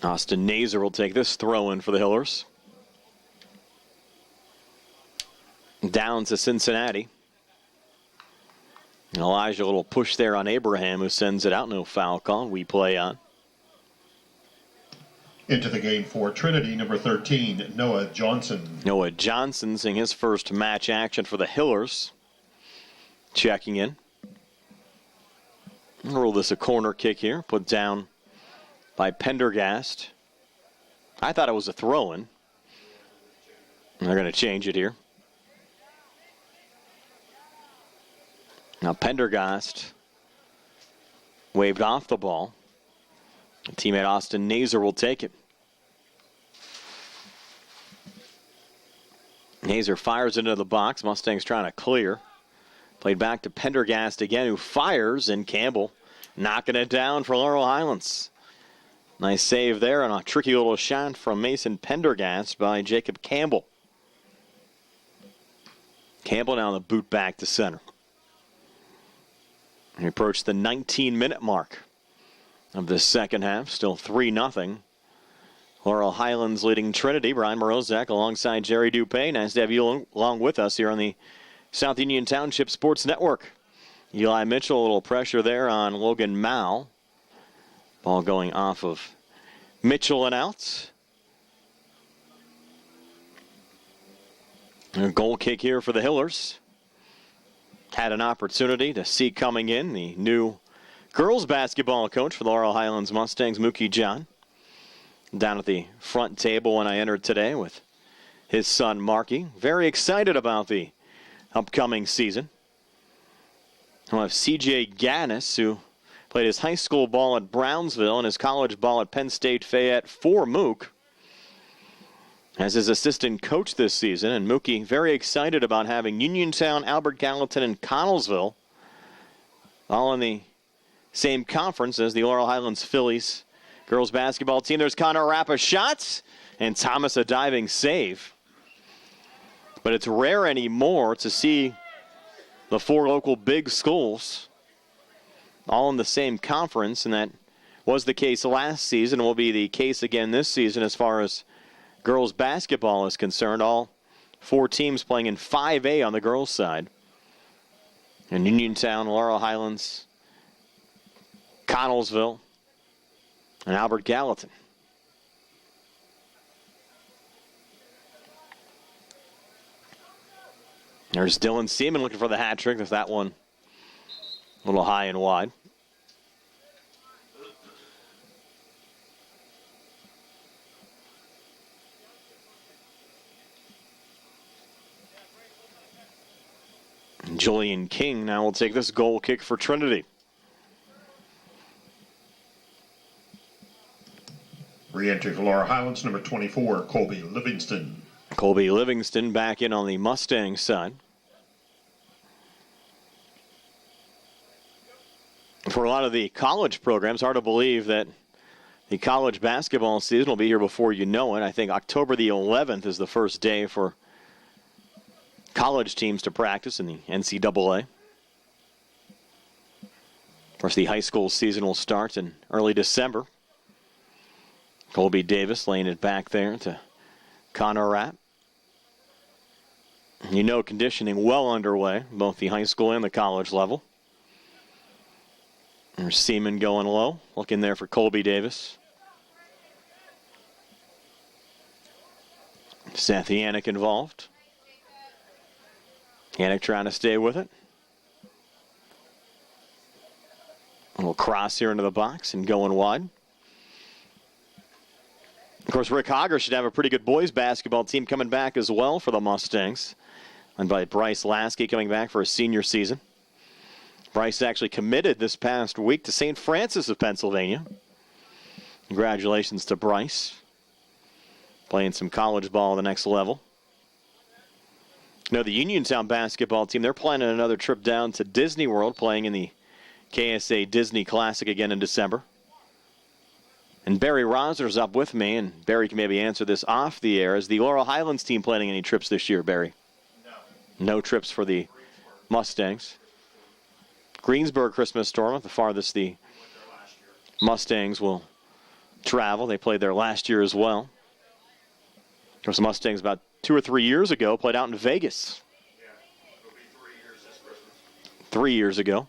Austin Nazer will take this throw in for the Hillers. Down to Cincinnati. And Elijah, a little push there on Abraham, who sends it out. No foul call. We play on. Into the game for Trinity, number 13, Noah Johnson. Noah Johnson seeing his first match action for the Hillers. Checking in. Roll this a corner kick here. Put down by Pendergast. I thought it was a throw-in. They're going to change it here. Now Pendergast waved off the ball. Teammate Austin Nazer will take it. Nazer fires into the box. Mustangs trying to clear. Played back to Pendergast again, who fires, and Campbell knocking it down for Laurel Highlands. Nice save there and a tricky little shot from Mason Pendergast by Jacob Campbell. Campbell now the boot back to center. We approach the 19-minute mark of the second half. Still 3-0. Laurel Highlands leading Trinity. Brian Morozak alongside Jerry Dupay. Nice to have you along with us here on the South Union Township Sports Network. Eli Mitchell, a little pressure there on Logan Mao. Ball going off of Mitchell and out. A goal kick here for the Hillers. Had an opportunity to see coming in the new girls basketball coach for the Laurel Highlands Mustangs, Mookie John. Down at the front table when I entered today with his son Marky. Very excited about the upcoming season. We'll have C.J. Gannis, who played his high school ball at Brownsville and his college ball at Penn State Fayette for Mook as his assistant coach this season. And Mookie very excited about having Uniontown, Albert Gallatin, and Connellsville all in the same conference as the Laurel Highlands Phillies girls basketball team. There's Connor Rapp a shot, and Thomas a diving save. But it's rare anymore to see the four local big schools all in the same conference, and that was the case last season and will be the case again this season as far as girls basketball is concerned. All four teams playing in 5A on the girls' side. And Uniontown, Laurel Highlands, Connellsville, and Albert Gallatin. There's Dylan Seaman looking for the hat trick. There's that one a little high and wide. Julian King now will take this goal kick for Trinity. Re-entry for Laurel Highlands, number 24, Colby Livingston. Colby Livingston back in on the Mustang side. For a lot of the college programs, hard to believe that the college basketball season will be here before you know it. I think October the 11th is the first day for college teams to practice in the NCAA. Of course, the high school season will start in early December. Colby Davis laying it back there to Connor Rapp. You know, conditioning well underway, both the high school and the college level. There's Seaman going low, looking there for Colby Davis. Seth Yannick involved. Yannick trying to stay with it. A little cross here into the box and going wide. Of course, Rick Hogger should have a pretty good boys basketball team coming back as well for the Mustangs. And by Bryce Lasky coming back for a senior season. Bryce actually committed this past week to St. Francis of Pennsylvania. Congratulations to Bryce. Playing some college ball at the next level. You know, the Uniontown basketball team, they're planning another trip down to Disney World, playing in the KSA Disney Classic again in December. And Barry Rosner's up with me, and Barry can maybe answer this off the air. Is the Laurel Highlands team planning any trips this year, Barry? No. No trips for the Mustangs. Greensburg Christmas Storm, the farthest the Mustangs will travel. They played there last year as well. Of course, the Mustangs about 2 or 3 years ago played out in Vegas. Yeah, it'll be 3 years this Christmas. 3 years ago.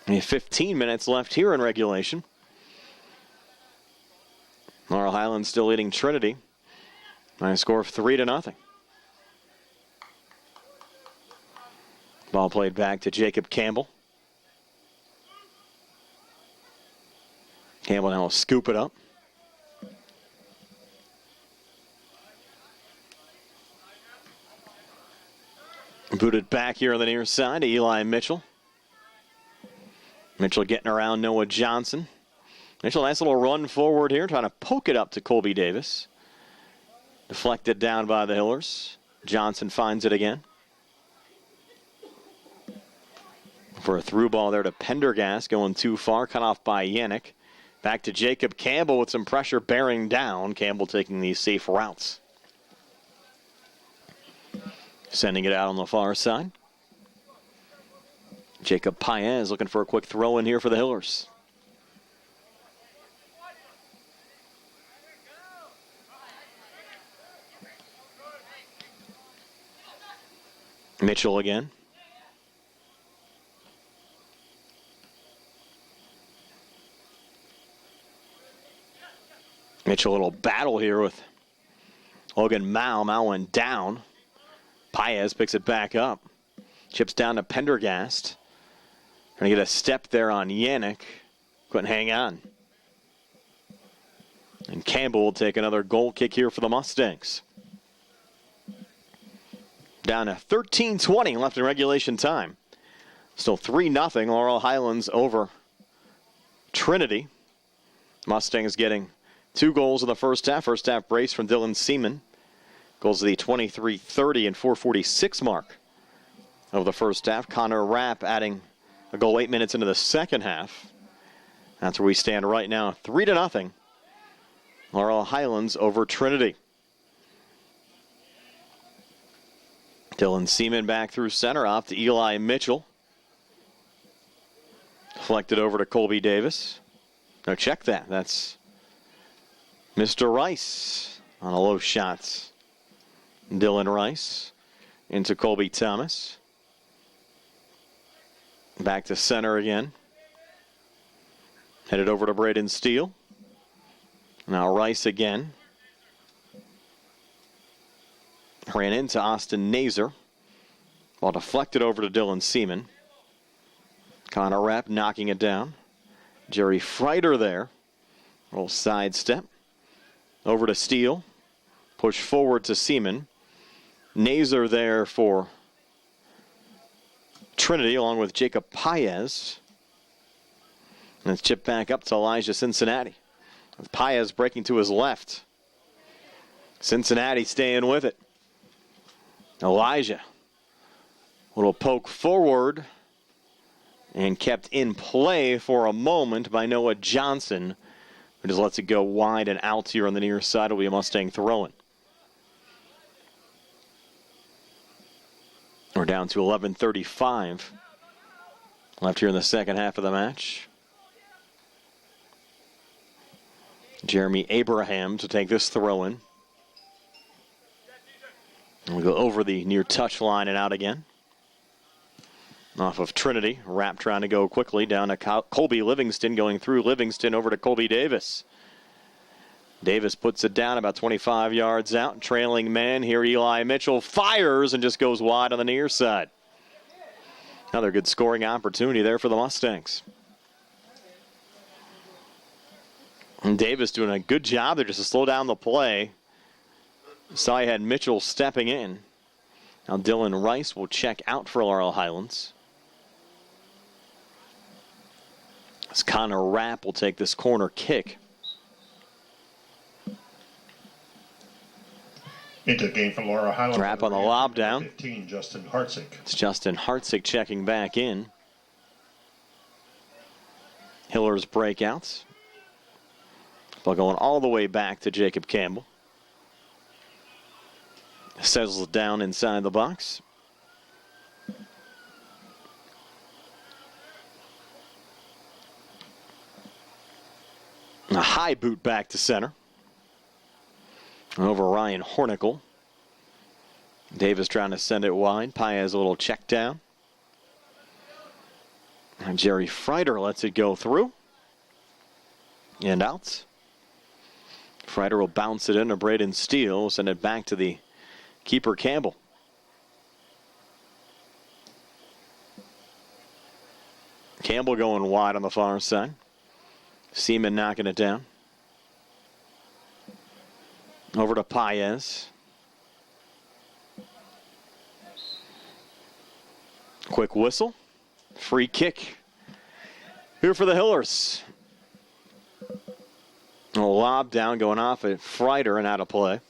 We have 15 minutes left here in regulation. Laurel Highlands still leading Trinity by a score of 3-0. Ball played back to Jacob Campbell. Campbell now will scoop it up. Booted back here on the near side to Eli Mitchell. Mitchell getting around Noah Johnson. Mitchell, nice little run forward here, trying to poke it up to Colby Davis. Deflected down by the Hillers. Johnson finds it again. For a through ball there to Pendergast, going too far, cut off by Yannick. Back to Jacob Campbell with some pressure bearing down. Campbell taking these safe routes. Sending it out on the far side. Jacob Paez looking for a quick throw in here for the Hillers. Mitchell again. Mitchell, a little battle here with Logan Mao. Mao went down. Paez picks it back up. Chips down to Pendergast. Trying to get a step there on Yannick. Couldn't hang on. And Campbell will take another goal kick here for the Mustangs. Down to 13:20 left in regulation time. Still 3-0 Laurel Highlands over Trinity. Mustangs getting 2 goals in the first half. First half brace from Dylan Seaman. Goals to the 23:30 and 4:46 mark of the first half. Connor Rapp adding a goal 8 minutes into the second half. That's where we stand right now. 3-0. Laurel Highlands over Trinity. Dylan Seaman back through center, off to Eli Mitchell. Deflected over to Colby Davis. Now check that. That's Mr. Rice on a low shot. Dylan Rice into Colby Thomas. Back to center again. Headed over to Braden Steele. Now Rice again. Ran into Austin Nazer. Ball deflected over to Dylan Seaman. Connor Rapp knocking it down. Jerry Freiter there. Little sidestep. Over to Steele. Push forward to Seaman. Nazer there for Trinity, along with Jacob Paez. And it's chipped back up to Elijah Cincinnati. With Paez breaking to his left. Cincinnati staying with it. Elijah. Little poke forward. And kept in play for a moment by Noah Johnson, who just lets it go wide and out here on the near side. It'll be a Mustang throwing. down to 11:35 left here in the second half of the match. Jeremy Abraham to take this throw in. And we go over the near touch line and out again. Off of Trinity. Rapp trying to go quickly down to Colby Livingston, going through Livingston over to Colby Davis. Davis puts it down about 25 yards out. Trailing man here, Eli Mitchell fires and just goes wide on the near side. Another good scoring opportunity there for the Mustangs. And Davis doing a good job there just to slow down the play. Saw you had Mitchell stepping in. Now Dylan Rice will check out for Laurel Highlands. As Connor Rapp will take this corner kick. Into the game for Laurel Highlands. Rapp on the lob down. 15, Justin Hartzick. It's Justin Hartzick checking back in. Hiller's breakouts. Ball going all the way back to Jacob Campbell. Settles down inside the box. A high boot back to center. Over Ryan Hornicle. Davis trying to send it wide. Paez a little check down. And Jerry Freider lets it go through. And out. Freider will bounce it into Braden Steele. Send it back to the keeper Campbell. Campbell going wide on the far side. Seaman knocking it down. Over to Paez. Quick whistle. Free kick. Here for the Hillers. A lob down going off at Freider and out of play.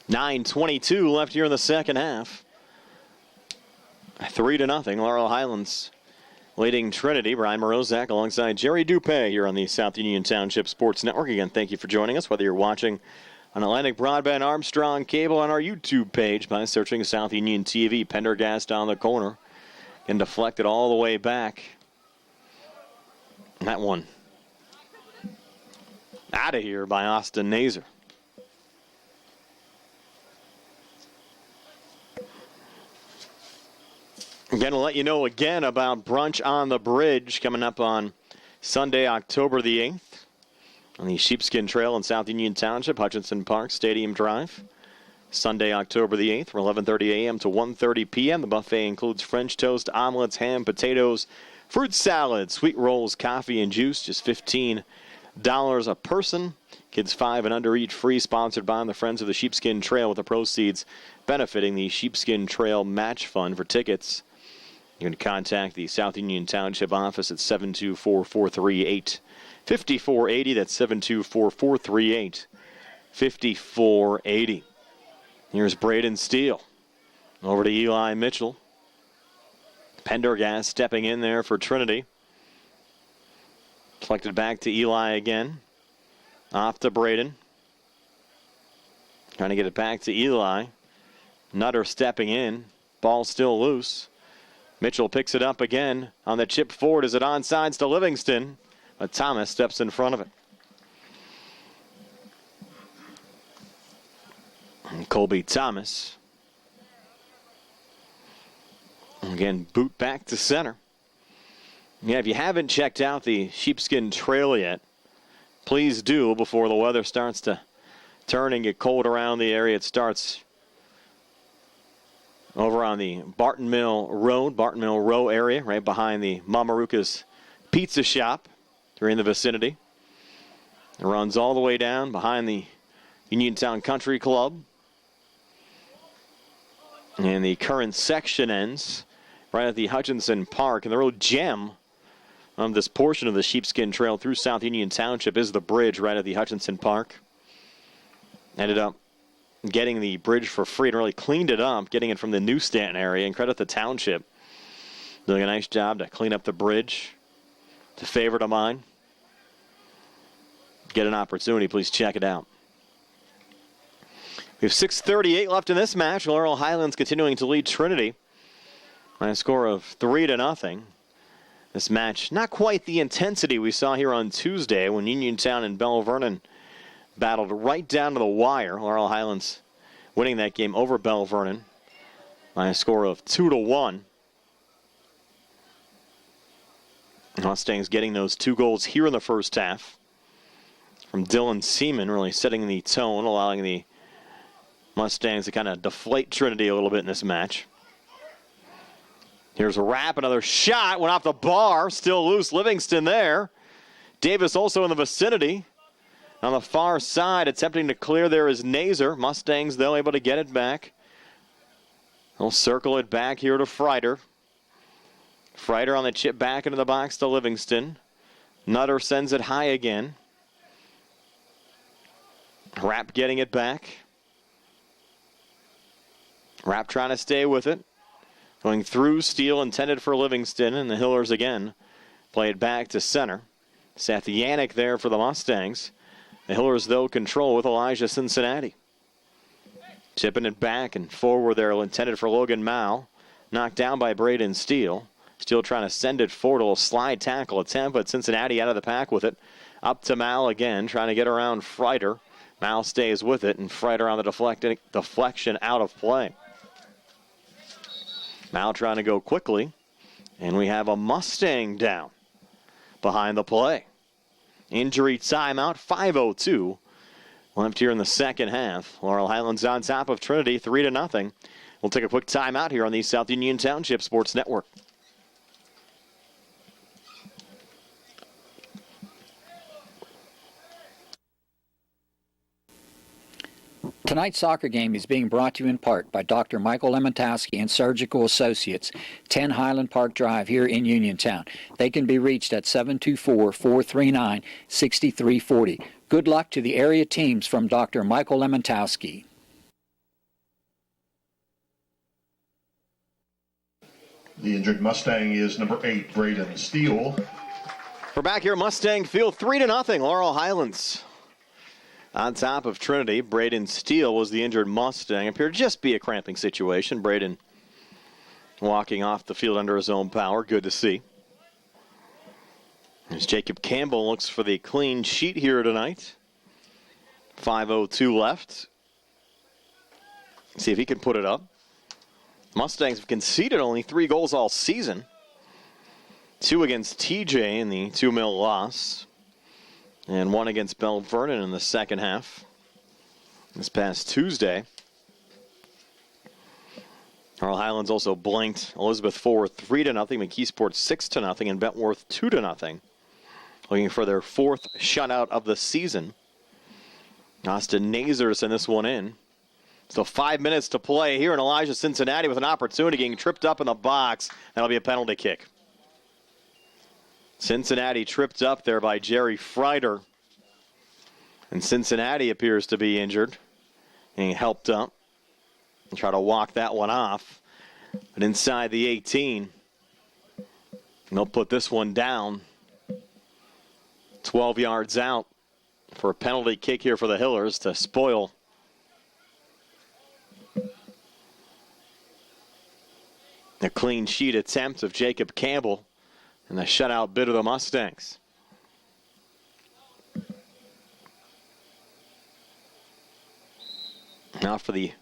9:22 left here in the second half. 3-0. Laurel Highlands leading Trinity. Brian Morozak alongside Jerry Dupay here on the South Union Township Sports Network. Again, thank you for joining us, whether you're watching on Atlantic Broadband, Armstrong Cable, on our YouTube page by searching South Union TV. Pendergast down the corner and deflected all the way back. That one out of here by Austin Nazer. I'm going to let you know again about Brunch on the Bridge coming up on Sunday, October the 8th on the Sheepskin Trail in South Union Township, Hutchinson Park, Stadium Drive. Sunday, October the 8th from 11:30 a.m. to 1:30 p.m. The buffet includes French toast, omelets, ham, potatoes, fruit salad, sweet rolls, coffee, and juice. Just $15 a person. Kids 5 and under eat free, sponsored by the Friends of the Sheepskin Trail, with the proceeds benefiting the Sheepskin Trail Match Fund. For tickets, you can contact the South Union Township office at 724-438-5480. That's 724-438-5480. Here's Braden Steele. Over to Eli Mitchell. Pendergast stepping in there for Trinity. Deflected back to Eli again. Off to Braden. Trying to get it back to Eli. Nutter stepping in. Ball still loose. Mitchell picks it up again on the chip forward. Is it onsides to Livingston? But Thomas steps in front of it. And Colby Thomas. Again, boot back to center. Yeah, if you haven't checked out the Sheepskin Trail yet, please do before the weather starts to turn and get cold around the area. It starts over on the Barton Mill Row area, right behind the Mamaruka's Pizza Shop. If you're in the vicinity. It runs all the way down behind the Uniontown Country Club. And the current section ends right at the Hutchinson Park. And the real gem of this portion of the Sheepskin Trail through South Union Township is the bridge right at the Hutchinson Park. Ended up getting the bridge for free and really cleaned it up, getting it from the New Stanton area. And credit the township doing a nice job to clean up the bridge. It's a favorite of mine. Get an opportunity, please check it out. We have 6:38 left in this match. Laurel Highlands continuing to lead Trinity by a score of 3-0. This match, not quite the intensity we saw here on Tuesday when Uniontown and Bell Vernon battled right down to the wire. Laurel Highlands winning that game over Bell Vernon by a score of 2-1. Mustangs getting those 2 goals here in the first half from Dylan Seaman, really setting the tone, allowing the Mustangs to kind of deflate Trinity a little bit in this match. Here's a wrap, another shot, went off the bar, still loose. Livingston there. Davis also in the vicinity. On the far side, attempting to clear there is Nazer. Mustangs, though, able to get it back. They'll circle it back here to Freider. Freider on the chip back into the box to Livingston. Nutter sends it high again. Rapp getting it back. Rapp trying to stay with it. Going through Steele, intended for Livingston, and the Hillers again play it back to center. Sathianic there for the Mustangs. The Hillers, though, control with Elijah Cincinnati. Tipping it back and forward there, intended for Logan Mao. Knocked down by Braden Steele. Steele trying to send it forward, a little slide tackle attempt, but Cincinnati out of the pack with it. Up to Mao again, trying to get around Freider. Mao stays with it, and Freider on the deflection out of play. Mao trying to go quickly, and we have a Mustang down behind the play. Injury timeout, 5:02 left here in the second half. Laurel Highlands on top of Trinity, 3-0. We'll take a quick timeout here on the South Union Township Sports Network. Tonight's soccer game is being brought to you in part by Dr. Michael Lemontowski and Surgical Associates, 10 Highland Park Drive here in Uniontown. They can be reached at 724-439-6340. Good luck to the area teams from Dr. Michael Lemontowski. The injured Mustang is number 8, Braden Steele. We're back here at Mustang Field, 3-0. Laurel Highlands on top of Trinity. Braden Steele was the injured Mustang. Appeared to just be a cramping situation. Braden walking off the field under his own power. Good to see. As Jacob Campbell looks for the clean sheet here tonight. 5:02 left. See if he can put it up. Mustangs have conceded only 3 goals all season. 2 against TJ in the 2-0 loss. And 1 against Bell Vernon in the second half this past Tuesday. Laurel Highlands also blanked Elizabeth Forward 3-0, McKeesport 6-0, and Bentworth 2-0. Looking for their 4th shutout of the season. Austin Nazer sent this one in. So 5 minutes to play here, and Elijah Cincinnati with an opportunity, getting tripped up in the box. That'll be a penalty kick. Cincinnati tripped up there by Jerry Freider. And Cincinnati appears to be injured. And helped up. And try to walk that one off. But inside the 18. And they'll put this one down. 12 yards out for a penalty kick here for the Hillers to spoil the clean sheet attempt of Jacob Campbell. And the shutout bid of the Mustangs. Now for the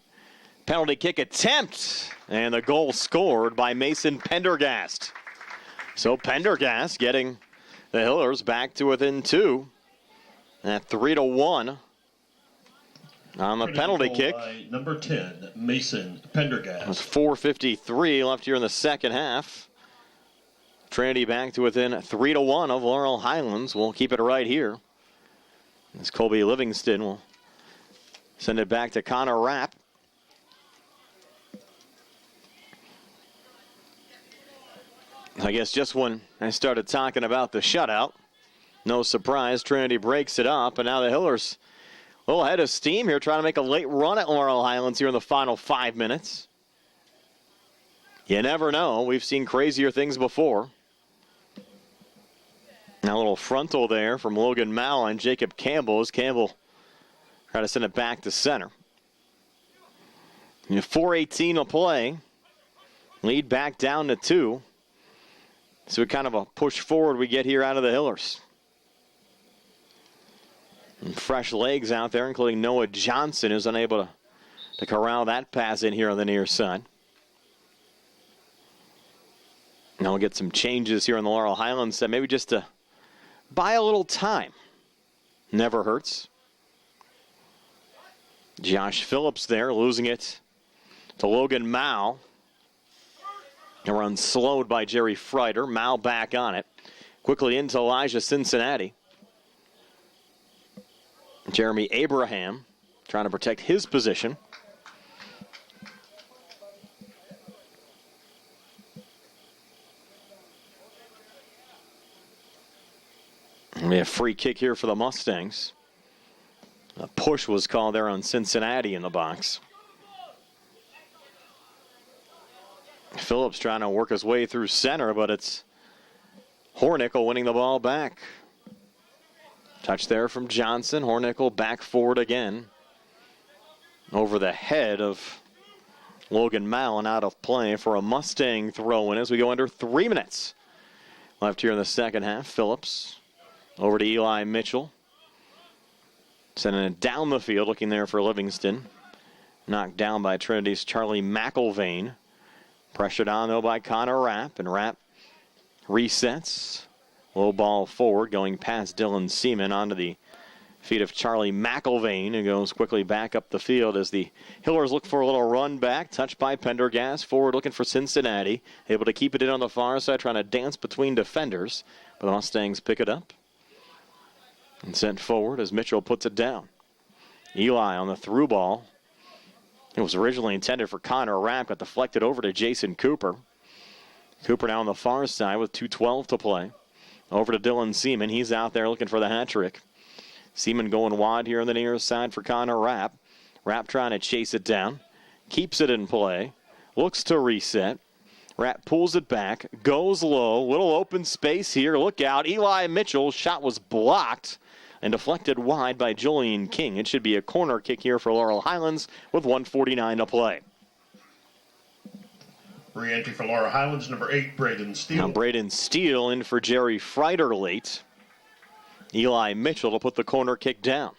penalty kick attempt. And the goal scored by Mason Pendergast. So Pendergast getting the Hillers back to within 2. At 3-1 on the penalty kick. By number 10, Mason Pendergast. It's 4:53 left here in the second half. Trinity back to within 3-1 of Laurel Highlands. We'll keep it right here. As Colby Livingston will send it back to Connor Rapp. I guess just when I started talking about the shutout, no surprise, Trinity breaks it up, and now the Hillers a little head of steam here, trying to make a late run at Laurel Highlands here in the final 5 minutes. You never know. We've seen crazier things before. Now a little frontal there from Logan Mao and Jacob Campbell as Campbell try to send it back to center. 4:18 to play. Lead back down to 2. So what kind of a push forward we get here out of the Hillers. And fresh legs out there, including Noah Johnson, who's unable to corral that pass in here on the near side. Now we'll get some changes here on the Laurel Highlands, maybe just to buy a little time. Never hurts. Josh Phillips there, losing it to Logan Mao. A run slowed by Jerry Freider. Mao back on it. Quickly into Elijah Cincinnati. Jeremy Abraham trying to protect his position. And we have a free kick here for the Mustangs. A push was called there on Cincinnati in the box. Phillips trying to work his way through center, but it's Hornickel winning the ball back. Touch there from Johnson. Hornickel back forward again. Over the head of Logan Mao and out of play for a Mustang throw-in as we go under 3 minutes left here in the second half. Phillips over to Eli Mitchell. Sending it down the field, looking there for Livingston. Knocked down by Trinity's Charlie McIlvain. Pressured on, though, by Connor Rapp. And Rapp resets. Low ball forward, going past Dylan Seaman onto the feet of Charlie McIlvain, who goes quickly back up the field as the Hillers look for a little run back. Touched by Pendergast. Forward looking for Cincinnati. Able to keep it in on the far side, trying to dance between defenders. But the Mustangs pick it up. And sent forward as Mitchell puts it down. Eli on the through ball. It was originally intended for Connor Rapp, got deflected over to Jason Cooper. Cooper now on the far side with 2:12 to play. Over to Dylan Seaman. He's out there looking for the hat trick. Seaman going wide here on the near side for Connor Rapp. Rapp trying to chase it down. Keeps it in play. Looks to reset. Rapp pulls it back. Goes low. Little open space here. Look out. Eli Mitchell. Shot was blocked and deflected wide by Julian King. It should be a corner kick here for Laurel Highlands with 1:49 to play. Re-entry for Laurel Highlands, number 8, Braden Steele. Now Braden Steele in for Jerry Freider late. Eli Mitchell to put the corner kick down.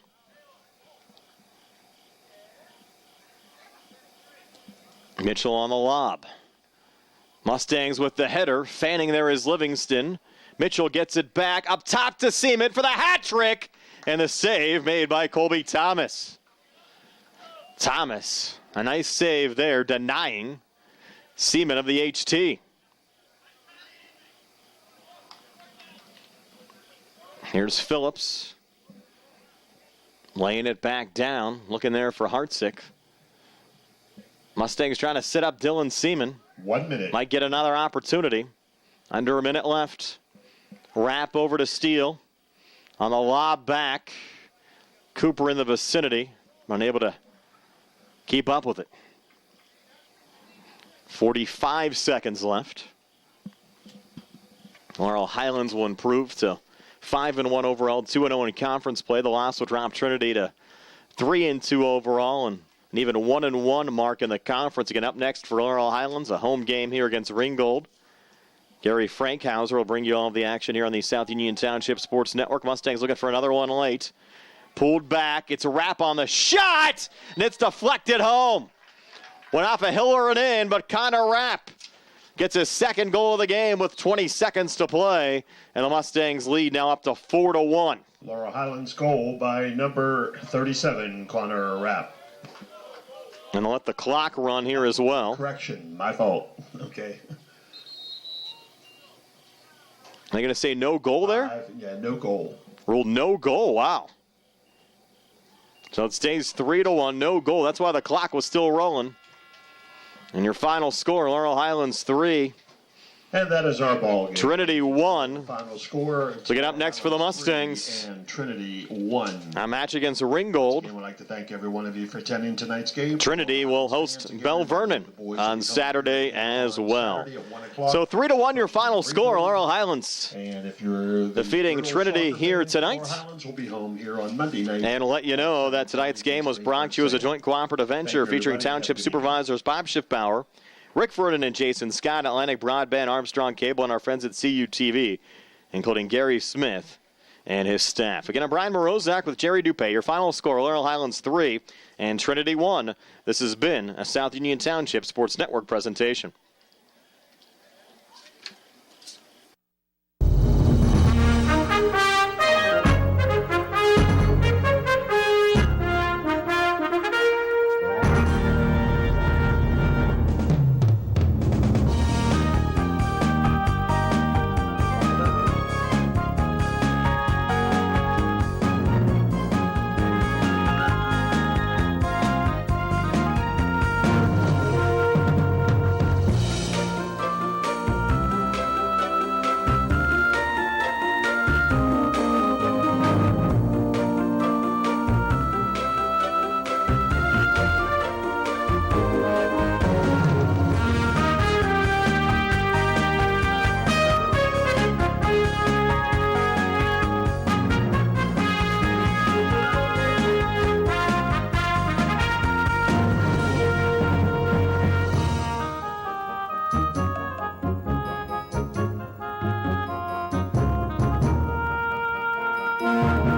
Mitchell on the lob. Mustangs with the header. Fanning there is Livingston. Mitchell gets it back up top to Seaman for the hat trick. And the save made by Colby Thomas. Thomas, a nice save there, denying Seaman of the HT. Here's Phillips. Laying it back down. Looking there for Hartzick. Mustangs trying to sit up Dylan Seaman. 1 minute. Might get another opportunity. Under a minute left. Rapp over to Steele. On the lob back. Cooper in the vicinity. Unable to keep up with it. 45 seconds left. Laurel Highlands will improve to 5-1 overall, 2-0 in conference play. The loss will drop Trinity to 3-2 overall and an even 1-1 mark in the conference. Again, up next for Laurel Highlands, a home game here against Ringgold. Gary Frankhauser will bring you all of the action here on the South Union Township Sports Network. Mustangs looking for another one late. Pulled back. It's a wrap on the shot, and it's deflected home. Went off a Hiller and in, but Connor Rapp gets his second goal of the game with 20 seconds to play, and the Mustangs lead now up to 4-1. Laurel Highlands goal by number 37, Connor Rapp. And let the clock run here as well. Correction, my fault. Okay. Are they going to say no goal there? Yeah, no goal. Ruled no goal. Wow. So it stays 3-1, no goal. That's why the clock was still rolling. And your final score, Laurel Highlands 3, And that is our ball game. Trinity won. Final score. So get up next for the Mustangs. And Trinity won. A match against Ringgold. I would like to thank every one of you for attending tonight's game. Trinity will host Bell Vernon on Saturday as well. So 3-1 your final score, Laurel Highlands. And if you're defeating Trinity here tonight. Laurel Highlands will be home here on Monday night. And we'll let you know that tonight's game was brought to you as a joint cooperative venture featuring Township Supervisors Bob Schiffbauer, Rick Vernon and Jason Scott, Atlantic Broadband, Armstrong Cable, and our friends at CUTV, including Gary Smith and his staff. Again, I'm Brian Morozak with Jerry Dupay. Your final score, Laurel Highlands 3 and Trinity 1. This has been a South Union Township Sports Network presentation. Thank you.